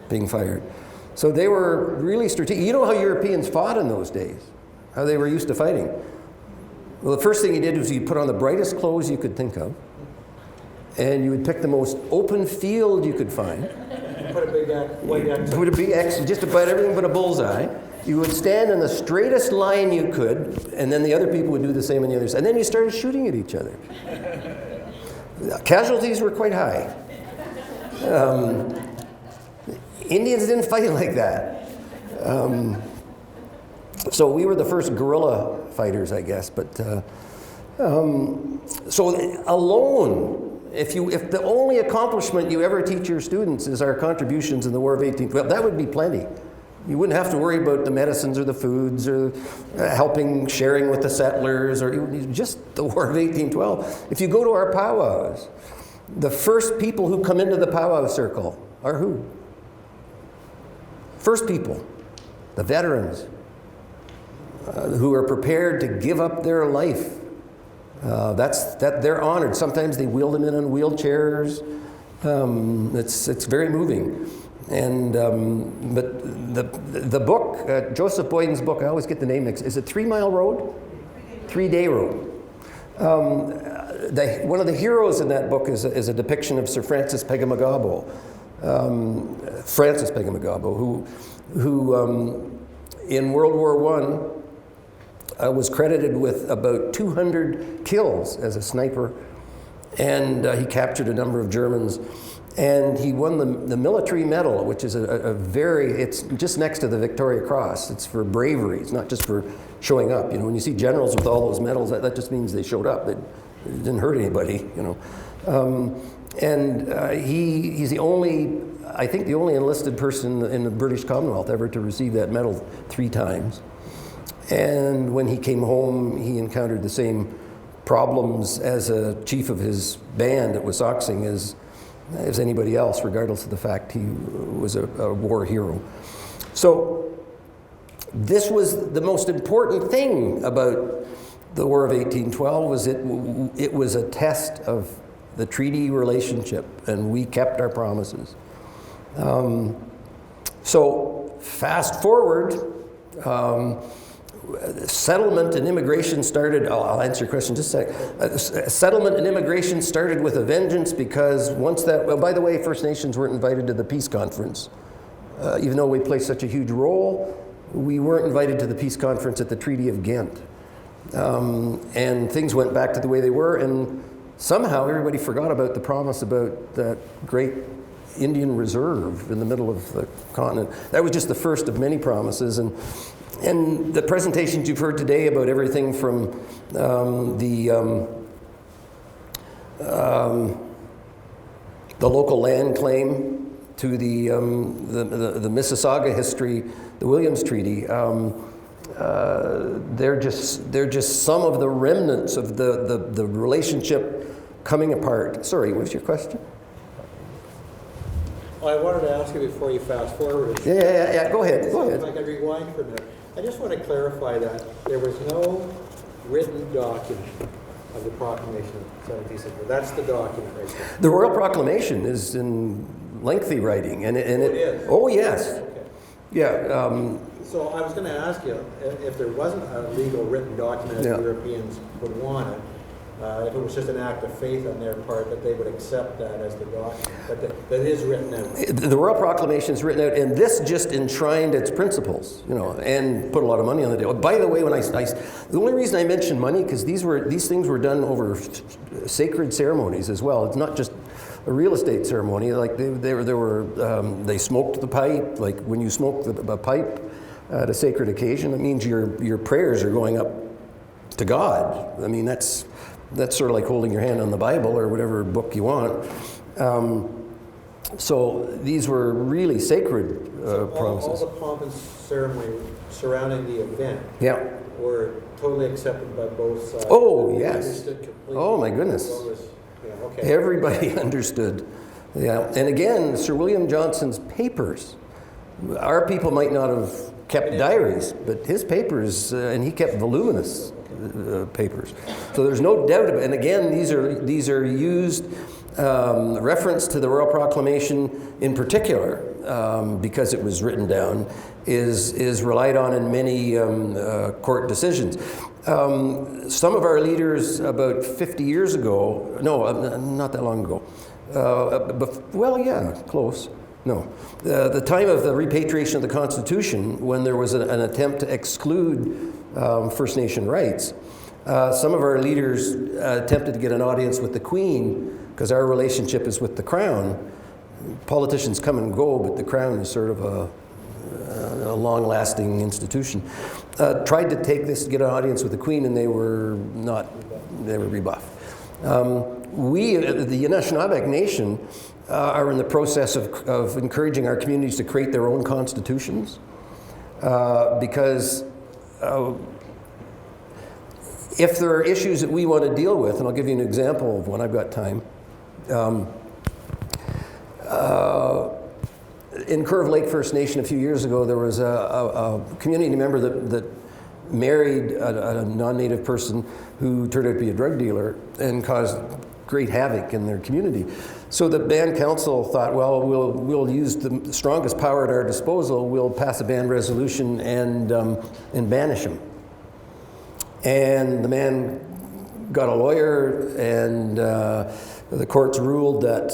being fired. So they were really strategic. You know how Europeans fought in those days, how they were used to fighting. Well, the first thing you did was you put on the brightest clothes you could think of, and you would pick the most open field you could find. Put a big white X. Put a big X, just about everything but a bullseye. You would stand in the straightest line you could, and then the other people would do the same on the other side. And then you started shooting at each other. Casualties were quite high. Indians didn't fight like that. So we were the first guerrilla fighters, I guess. But so alone, if the only accomplishment you ever teach your students is our contributions in the War of 1812, that would be plenty. You wouldn't have to worry about the medicines or the foods or sharing with the settlers, or just the War of 1812. If you go to our powwows, the first people who come into the powwow circle are who? First people, the veterans, who are prepared to give up their life They're honored. Sometimes they wheel them in on wheelchairs. It's very moving. And but the book, Joseph Boyden's book, I always get the name mixed. Is it 3 Mile Road? 3 Day Road. One of the heroes in that book is a depiction of Sir Francis Pegamagabo, who in World War I was credited with about 200 kills as a sniper, and he captured a number of Germans. And he won the military medal, which is it's just next to the Victoria Cross. It's for bravery. It's not just for showing up. You know, when you see generals with all those medals, that just means they showed up. They didn't hurt anybody, you know. He's the only enlisted person in the British Commonwealth ever to receive that medal 3 times. And when he came home, he encountered the same problems as a chief of his band at Wissahickon as anybody else, regardless of the fact he was a war hero. So this was the most important thing about the War of 1812, was it was a test of the treaty relationship, and we kept our promises. So fast forward, settlement and immigration started. I'll answer your question just a sec. Settlement and immigration started with a vengeance, because once that. Well, by the way, First Nations weren't invited to the peace conference, even though we played such a huge role. We weren't invited to the peace conference at the Treaty of Ghent, and things went back to the way they were. And somehow everybody forgot about the promise about that great Indian reserve in the middle of the continent. That was just the first of many promises. And the presentations you've heard today about everything from the local land claim to the Mississauga history, the Williams Treaty, they're just some of the remnants of the relationship coming apart. Sorry, what was your question? Well, I wanted to ask you before you fast forward. Yeah. Go ahead. If I could rewind for a minute. I just want to clarify that there was no written document of the Proclamation of 1760. That's the document right there. The Royal Proclamation is in lengthy writing, and it is? Oh, yes. Okay. Yeah. So I was going to ask you, if there wasn't a legal written document as Europeans would want it, if it was just an act of faith on their part, that they would accept that as the document, but that is written out. The Royal Proclamation is written out, and this just enshrined its principles, you know, and put a lot of money on the deal. By the way, the only reason I mention money, because these things were done over sacred ceremonies as well. It's not just a real estate ceremony. Like they smoked the pipe. Like when you smoke a pipe at a sacred occasion, it means your prayers are going up to God. I mean, that's sort of like holding your hand on the Bible or whatever book you want. So these were really sacred promises. All the pomp and ceremony surrounding the event were totally accepted by both sides. Oh, yes. Understood completely. Oh, my goodness. Okay. Everybody understood. Yeah. And again, Sir William Johnson's papers. Our people might not have kept diaries, but his papers, and he kept voluminous papers. So there's no doubt about it. And again, these are used, reference to the Royal Proclamation in particular, because it was written down, is relied on in many court decisions. Some of our leaders about 50 years ago, no, not that long ago, close. No. The time of the repatriation of the Constitution, when there was an attempt to exclude First Nation rights, some of our leaders attempted to get an audience with the Queen, because our relationship is with the Crown. Politicians come and go, but the Crown is sort of a long-lasting institution. Tried to take this to get an audience with the Queen, and they were rebuffed. We, the Anishinabek Nation, are in the process of encouraging our communities to create their own constitutions, because if there are issues that we want to deal with, and I'll give you an example of one, I've got time. In Curve Lake First Nation a few years ago, there was a community member that married a non-native person who turned out to be a drug dealer and caused great havoc in their community. So the band council thought, well, we'll use the strongest power at our disposal. We'll pass a band resolution and banish him. And the man got a lawyer, and the courts ruled that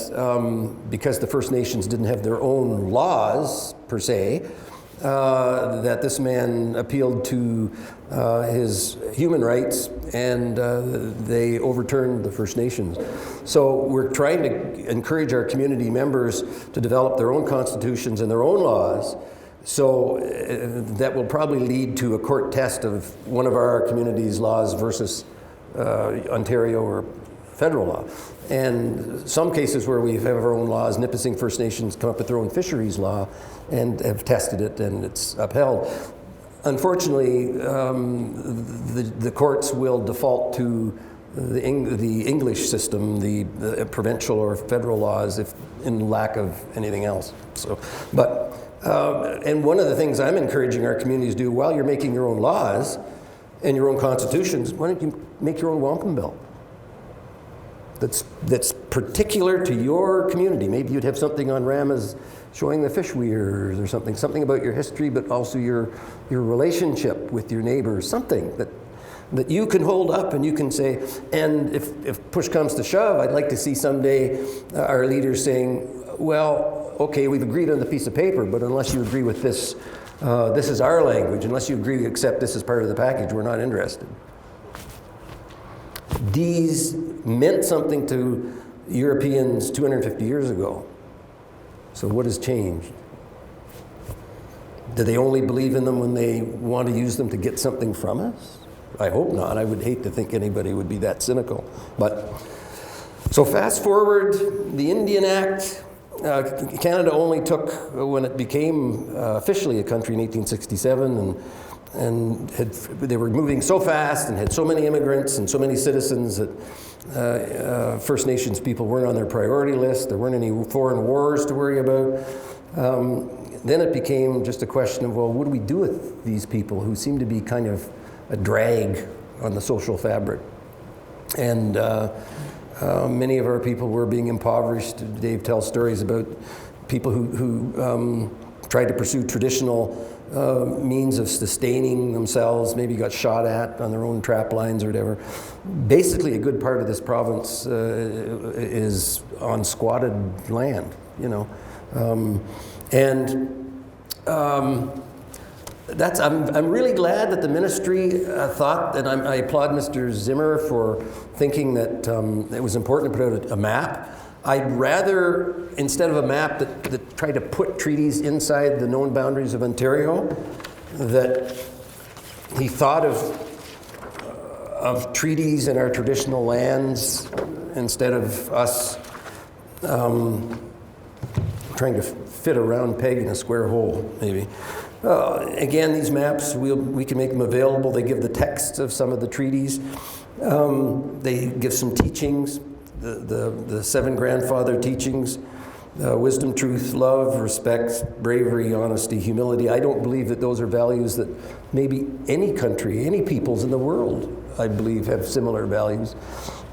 because the First Nations didn't have their own laws per se, that this man appealed to his human rights, and they overturned the First Nations. So we're trying to encourage our community members to develop their own constitutions and their own laws. So that will probably lead to a court test of one of our community's laws versus Ontario or federal law. And some cases where we have our own laws, Nipissing First Nations come up with their own fisheries law and have tested it, and it's upheld. Unfortunately, the courts will default to the English system, the provincial or federal laws, if in lack of anything else. So, but and one of the things I'm encouraging our communities to do while you're making your own laws and your own constitutions, why don't you make your own wampum bill? That's particular to your community. Maybe you'd have something on Rama's showing the fish weirs or something about your history, but also your relationship with your neighbors, something that you can hold up and you can say, and if push comes to shove, I'd like to see someday our leaders saying, well, okay, we've agreed on the piece of paper, but unless you agree with this, this is our language, unless you agree to accept this as part of the package, we're not interested. These meant something to Europeans 250 years ago. So what has changed? Do they only believe in them when they want to use them to get something from us? I hope not. I would hate to think anybody would be that cynical. But so fast forward, the Indian Act. Canada only took, when it became officially a country in 1867, and they were moving so fast and had so many immigrants and so many citizens that First Nations people weren't on their priority list. There weren't any foreign wars to worry about. Then it became just a question of, well, what do we do with these people who seem to be kind of a drag on the social fabric? And many of our people were being impoverished. Dave tells stories about people who tried to pursue traditional means of sustaining themselves, maybe got shot at on their own trap lines or whatever. Basically, a good part of this province is on squatted land, you know. I'm really glad that the ministry thought, and I applaud Mr. Zimmer for thinking that it was important to put out a map. I'd rather, instead of a map that tried to put treaties inside the known boundaries of Ontario, that he thought of treaties in our traditional lands instead of us trying to fit a round peg in a square hole, maybe. Again, these maps, we can make them available. They give the texts of some of the treaties. They give some teachings, the 7 grandfather teachings, wisdom, truth, love, respect, bravery, honesty, humility. I don't believe that those are values that maybe any country, any peoples in the world, I believe, have similar values.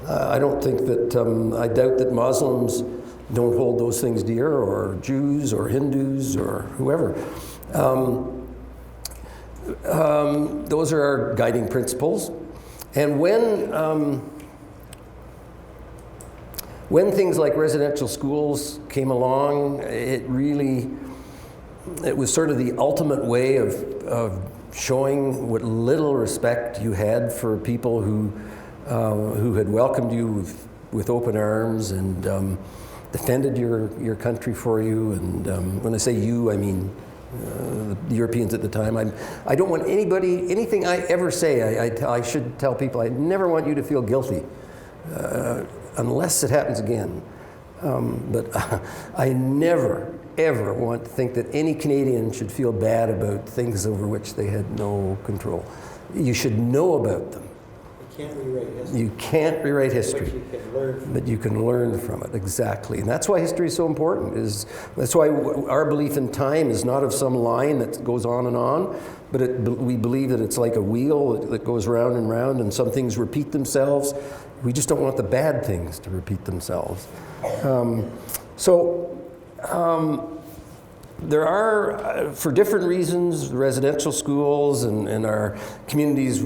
I don't think that, I doubt that Muslims don't hold those things dear, or Jews, or Hindus, or whoever. Those are our guiding principles. And when things like residential schools came along, it was sort of the ultimate way of showing what little respect you had for people who had welcomed you with open arms and defended your country for you. And when I say you, I mean the Europeans at the time. I don't want anything I ever say, I should tell people, I never want you to feel guilty, unless it happens again. But I never, ever want to think that any Canadian should feel bad about things over which they had no control. You should know about them. You can't rewrite history. You can't rewrite history. But you can learn from it. But you can learn from it, exactly. And that's why history is so important. That's why our belief in time is not of some line that goes on and on, but we believe that it's like a wheel that goes round and round, and some things repeat themselves. We just don't want the bad things to repeat themselves. There are, for different reasons, residential schools and our communities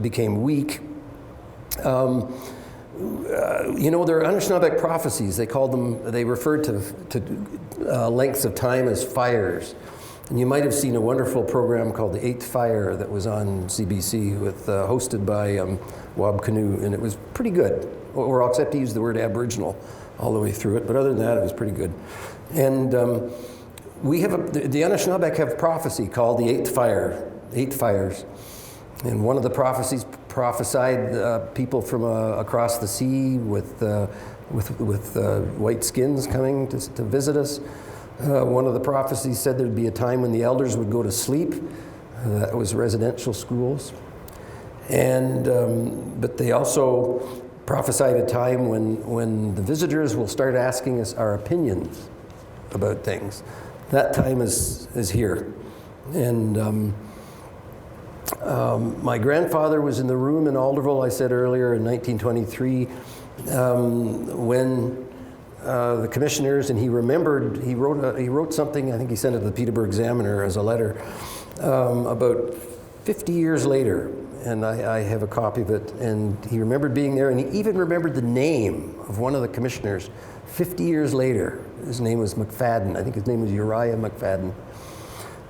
became weak. There are Anishinabek prophecies. They referred to lengths of time as fires. And you might have seen a wonderful program called The Eighth Fire that was on CBC hosted by Wab Canoe, and it was pretty good. Or except he used the word Aboriginal all the way through it, but other than that, it was pretty good. And the Anishinabek have a prophecy called the Eighth Fire, 8 fires. And one of the prophecies prophesied people from across the sea with white skins coming to visit us. One of the prophecies said there'd be a time when the elders would go to sleep. That was residential schools. But they also prophesied a time when the visitors will start asking us our opinions about things. That time is here. And my grandfather was in the room in Alderville, I said earlier, in 1923, when the commissioners, and he wrote something, I think he sent it to the Peterborough Examiner as a letter, about 50 years later, and I have a copy of it, and he remembered being there, and he even remembered the name of one of the commissioners 50 years later. His name was McFadden. I think his name was Uriah McFadden.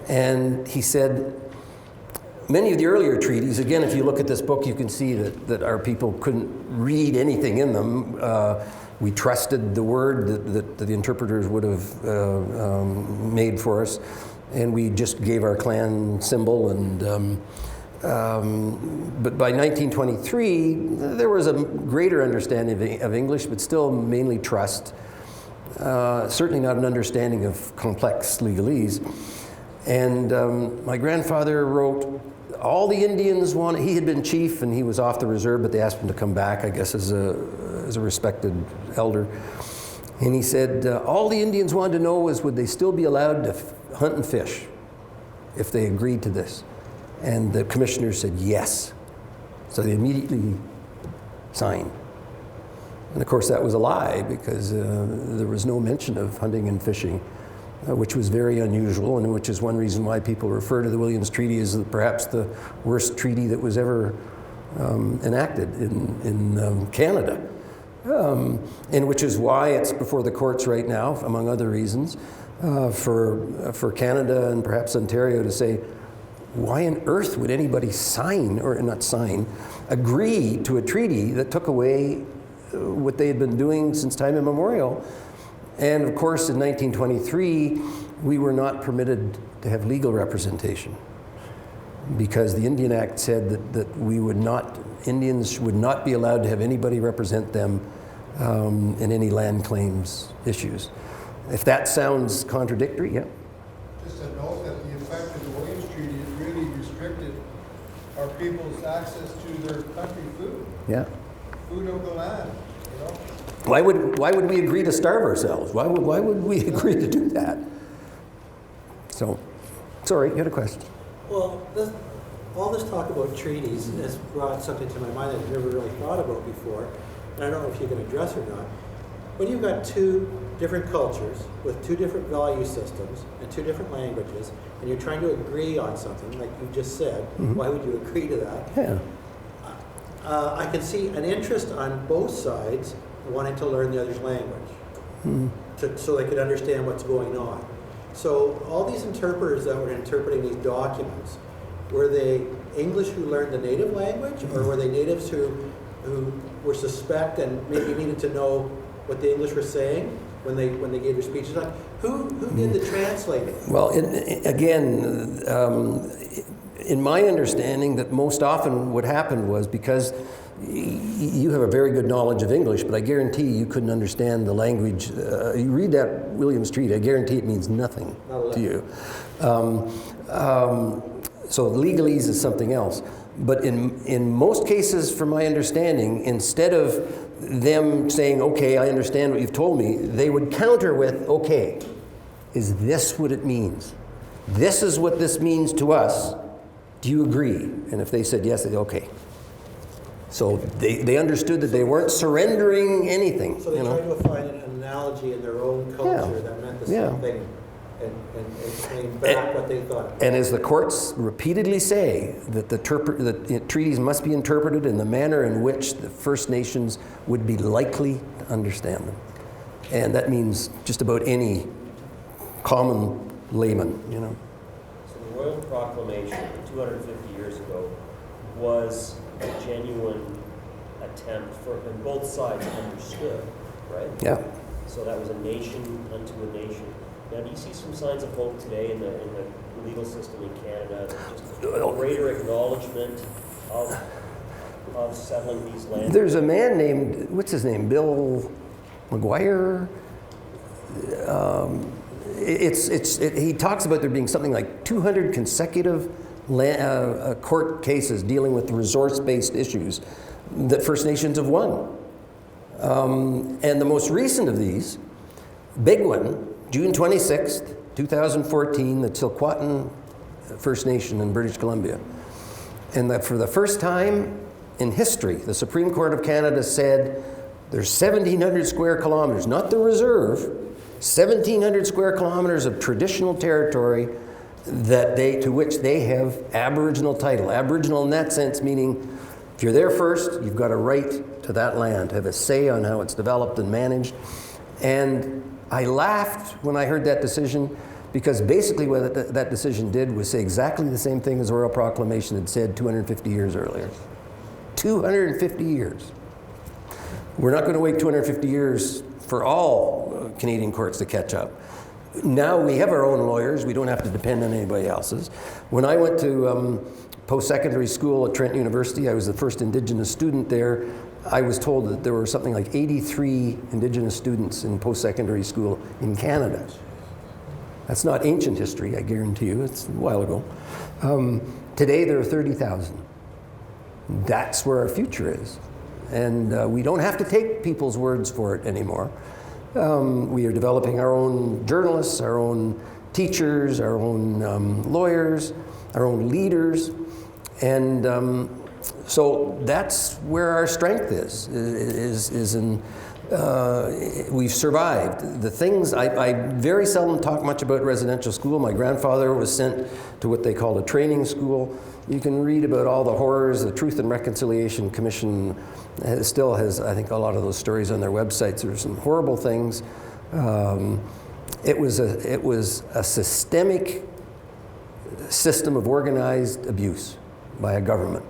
And he said, many of the earlier treaties, again, if you look at this book, you can see that our people couldn't read anything in them. We trusted the word that the interpreters would have made for us, and we just gave our clan symbol. But by 1923, there was a greater understanding of English, but still mainly trust. Certainly not an understanding of complex legalese. And my grandfather wrote, all the Indians wanted, he had been chief and he was off the reserve, but they asked him to come back, I guess, as a respected elder. And he said, all the Indians wanted to know was, would they still be allowed to hunt and fish if they agreed to this? And the commissioners said yes. So they immediately signed. And of course that was a lie, because there was no mention of hunting and fishing, which was very unusual, and which is one reason why people refer to the Williams Treaty as perhaps the worst treaty that was ever enacted in Canada. And which is why it's before the courts right now, among other reasons, for Canada and perhaps Ontario to say, why on earth would anybody agree to a treaty that took away what they had been doing since time immemorial? And of course, in 1923, we were not permitted to have legal representation, because the Indian Act said that Indians would not be allowed to have anybody represent them in any land claims issues. If that sounds contradictory, yeah. Just to note that the effect of the Williams Treaty really restricted our people's access to their country food. Yeah. Food of the land, you know? Why would we agree to starve ourselves? Why would we agree to do that? So, sorry, you had a question. Well, all this talk about treaties has brought something to my mind that I've never really thought about before, and I don't know if you can address or not. When you've got two different cultures with two different value systems and two different languages, and you're trying to agree on something, like you just said, why would you agree to that? Yeah. I can see an interest on both sides wanting to learn the other's language, so they could understand what's going on. So all these interpreters that were interpreting these documents, were they English who learned the native language, or were they natives who were suspect and maybe needed to know what the English were saying when they gave their speeches? Like, who did the translating? Well, again, in my understanding, that most often what happened was, because you have a very good knowledge of English, but I guarantee you couldn't understand the language. You read that Williams Treaty, I guarantee it means nothing to you. So legalese is something else. But in most cases, from my understanding, instead of them saying, okay, I understand what you've told me, they would counter with, okay, is this what it means? This is what this means to us. Do you agree? And if they said yes, they said, okay. So they understood that they weren't surrendering anything. So they tried to find an analogy in their own culture that meant the same thing, and explain back what they thought. And as the courts repeatedly say, that the treaties must be interpreted in the manner in which the First Nations would be likely to understand them. And that means just about any common layman, you know. So the Royal Proclamation 250 years ago was a genuine attempt for, and both sides understood, right? Yeah. So that was a nation unto a nation. Now, do you see some signs of hope today in the legal system in Canada, just a greater acknowledgement of settling these lands? There's a man named, what's his name, Bill McGuire? He talks about there being something like 200 consecutive court cases dealing with resource-based issues that First Nations have won. And the most recent of these, big one, June 26th, 2014, the Tilquatin First Nation in British Columbia. And that for the first time in history, the Supreme Court of Canada said there's 1,700 square kilometers, not the reserve, 1,700 square kilometers of traditional territory to which they have Aboriginal title. Aboriginal in that sense meaning if you're there first, you've got a right to that land, have a say on how it's developed and managed. And I laughed when I heard that decision because basically what that decision did was say exactly the same thing as the Royal Proclamation had said 250 years earlier. 250 years. We're not going to wait 250 years for all Canadian courts to catch up. Now we have our own lawyers. We don't have to depend on anybody else's. When I went to post-secondary school at Trent University, I was the first Indigenous student there. I was told that there were something like 83 Indigenous students in post-secondary school in Canada. That's not ancient history, I guarantee you. It's a while ago. Today there are 30,000. That's where our future is. And we don't have to take people's words for it anymore. We are developing our own journalists, our own teachers, our own lawyers, our own leaders. And so that's where our strength is in we've survived. The things, I very seldom talk much about residential school. My grandfather was sent to what they called a training school. You can read about all the horrors. The Truth and Reconciliation Commission still has, I think, a lot of those stories on their websites. There's some horrible things. It was a systemic system of organized abuse by a government.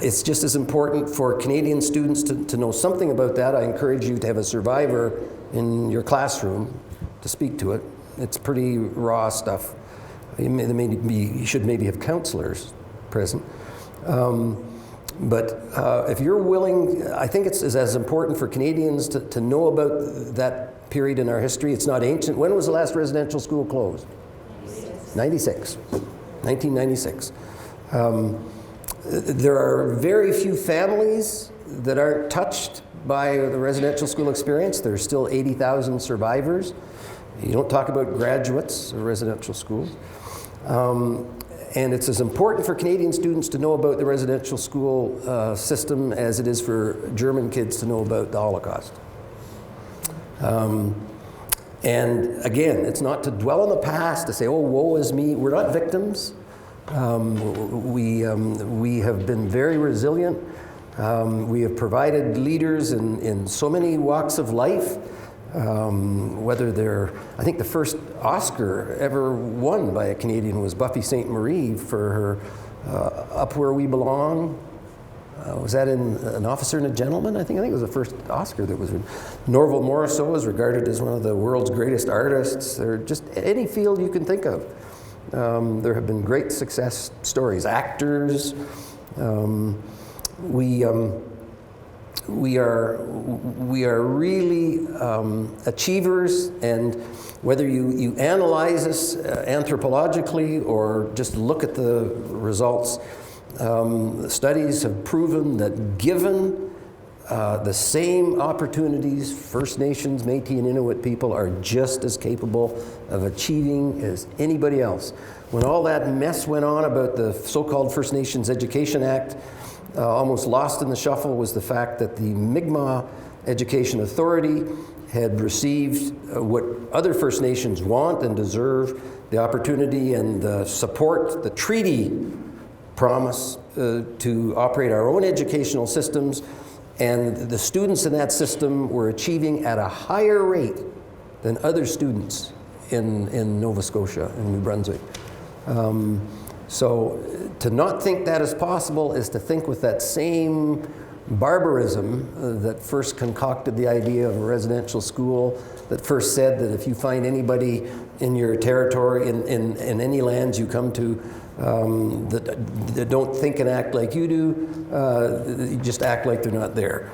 It's just as important for Canadian students to know something about that. I encourage you to have a survivor in your classroom to speak to it. It's pretty raw stuff. You should maybe have counselors present. But if you're willing, I think it's as important for Canadians to know about that period in our history. It's not ancient. When was the last residential school closed? 96. 1996. There are very few families that aren't touched by the residential school experience. There's still 80,000 survivors. You don't talk about graduates of residential schools. And it's as important for Canadian students to know about the residential school system as it is for German kids to know about the Holocaust. And again, it's not to dwell on the past, to say, oh, woe is me. We're not victims. We have been very resilient. We have provided leaders in so many walks of life. Whether they're, I think the first Oscar ever won by a Canadian was Buffy St. Marie for her Up Where We Belong. Was that in An Officer and a Gentleman? I think it was the first Oscar that was. Norval Morrisseau is regarded as one of the world's greatest artists. Or just any field you can think of. There have been great success stories. Actors. We are really achievers, and whether you analyze us anthropologically or just look at the results, Studies have proven that given the same opportunities, First Nations, Métis, and Inuit people are just as capable of achieving as anybody else. When all that mess went on about the so-called First Nations Education Act, almost lost in the shuffle was the fact that the Mi'kmaq Education Authority had received what other First Nations want and deserve, the opportunity and the support, the treaty promise to operate our own educational systems, and the students in that system were achieving at a higher rate than other students in Nova Scotia and New Brunswick. So to not think that is possible is to think with that same barbarism that first concocted the idea of a residential school, that first said that if you find anybody in your territory, in any lands you come to, that don't think and act like you do, you just act like they're not there.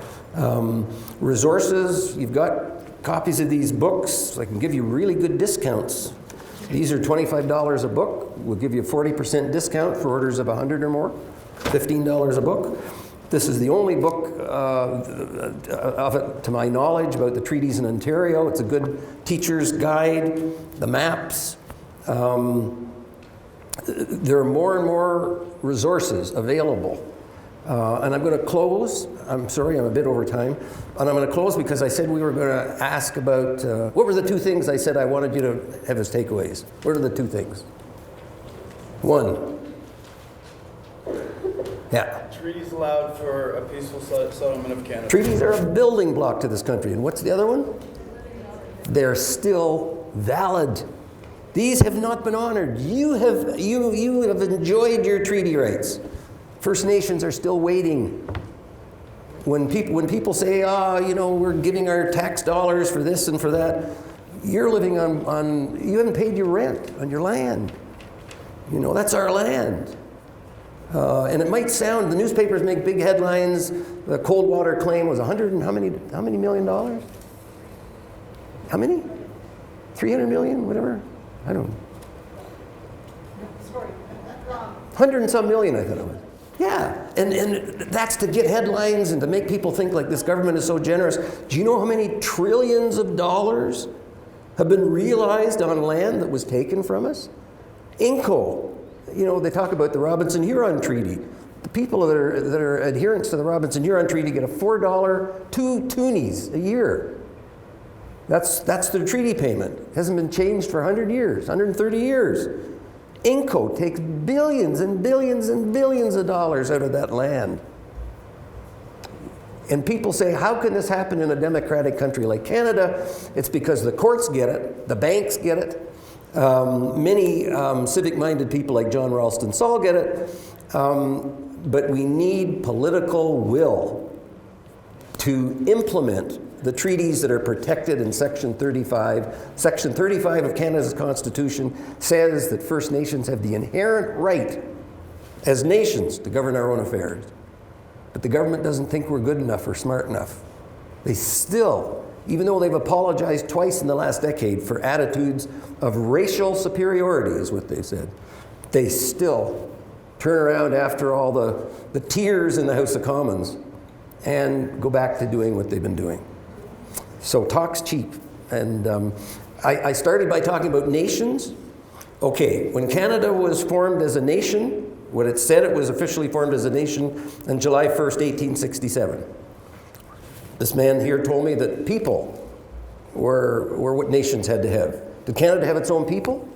Resources, you've got copies of these books. I can give you really good discounts. These are $25 a book. We'll give you a 40% discount for orders of 100 or more, $15 a book. This is the only book of it, to my knowledge, about the treaties in Ontario. It's a good teacher's guide, the maps. There are more and more resources available. And I'm going to close. I'm sorry, I'm a bit over time. And I'm going to close because I said we were going to ask about, what were the two things I said I wanted you to have as takeaways? What are the two things? One. Yeah. Treaties allowed for a peaceful settlement of Canada. Treaties are a building block to this country. And what's the other one? They're still valid. These have not been honored. You have enjoyed your treaty rights. First Nations are still waiting. When people say, we're giving our tax dollars for this and for that, you're living on you haven't paid your rent on your land. That's our land. And it might sound, the newspapers make big headlines. The Coldwater claim was how many million dollars? How many? 300 million, whatever? I don't know. 100 and some million, I thought it was. Yeah, and that's to get headlines and to make people think like this government is so generous. Do you know how many trillions of dollars have been realized on land that was taken from us? Inco, they talk about the Robinson-Huron Treaty. The people that are adherents to the Robinson-Huron Treaty get a $4 2 toonies a year. That's their treaty payment. It hasn't been changed for 100 years, 130 years. Inco takes billions and billions and billions of dollars out of that land. And people say, how can this happen in a democratic country like Canada? It's because the courts get it, the banks get it, many civic-minded people like John Ralston Saul get it, but we need political will to implement the treaties that are protected in Section 35. Section 35 of Canada's Constitution says that First Nations have the inherent right as nations to govern our own affairs. But the government doesn't think we're good enough or smart enough. They still, even though they've apologized twice in the last decade for attitudes of racial superiority, is what they said, they still turn around after all the tears in the House of Commons and go back to doing what they've been doing. So talk's cheap. And I started by talking about nations. Okay, when Canada was formed as a nation, what it said it was officially formed as a nation on July 1st, 1867. This man here told me that people were what nations had to have. Did Canada have its own people?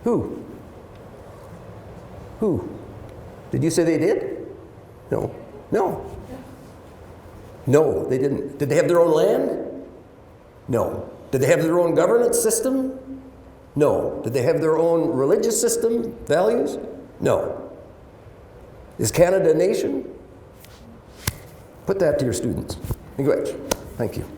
Who? Did you say they did? No. No, they didn't. Did they have their own land? No. Did they have their own governance system? No. Did they have their own religious system, values? No. Is Canada a nation? Put that to your students. Thank you.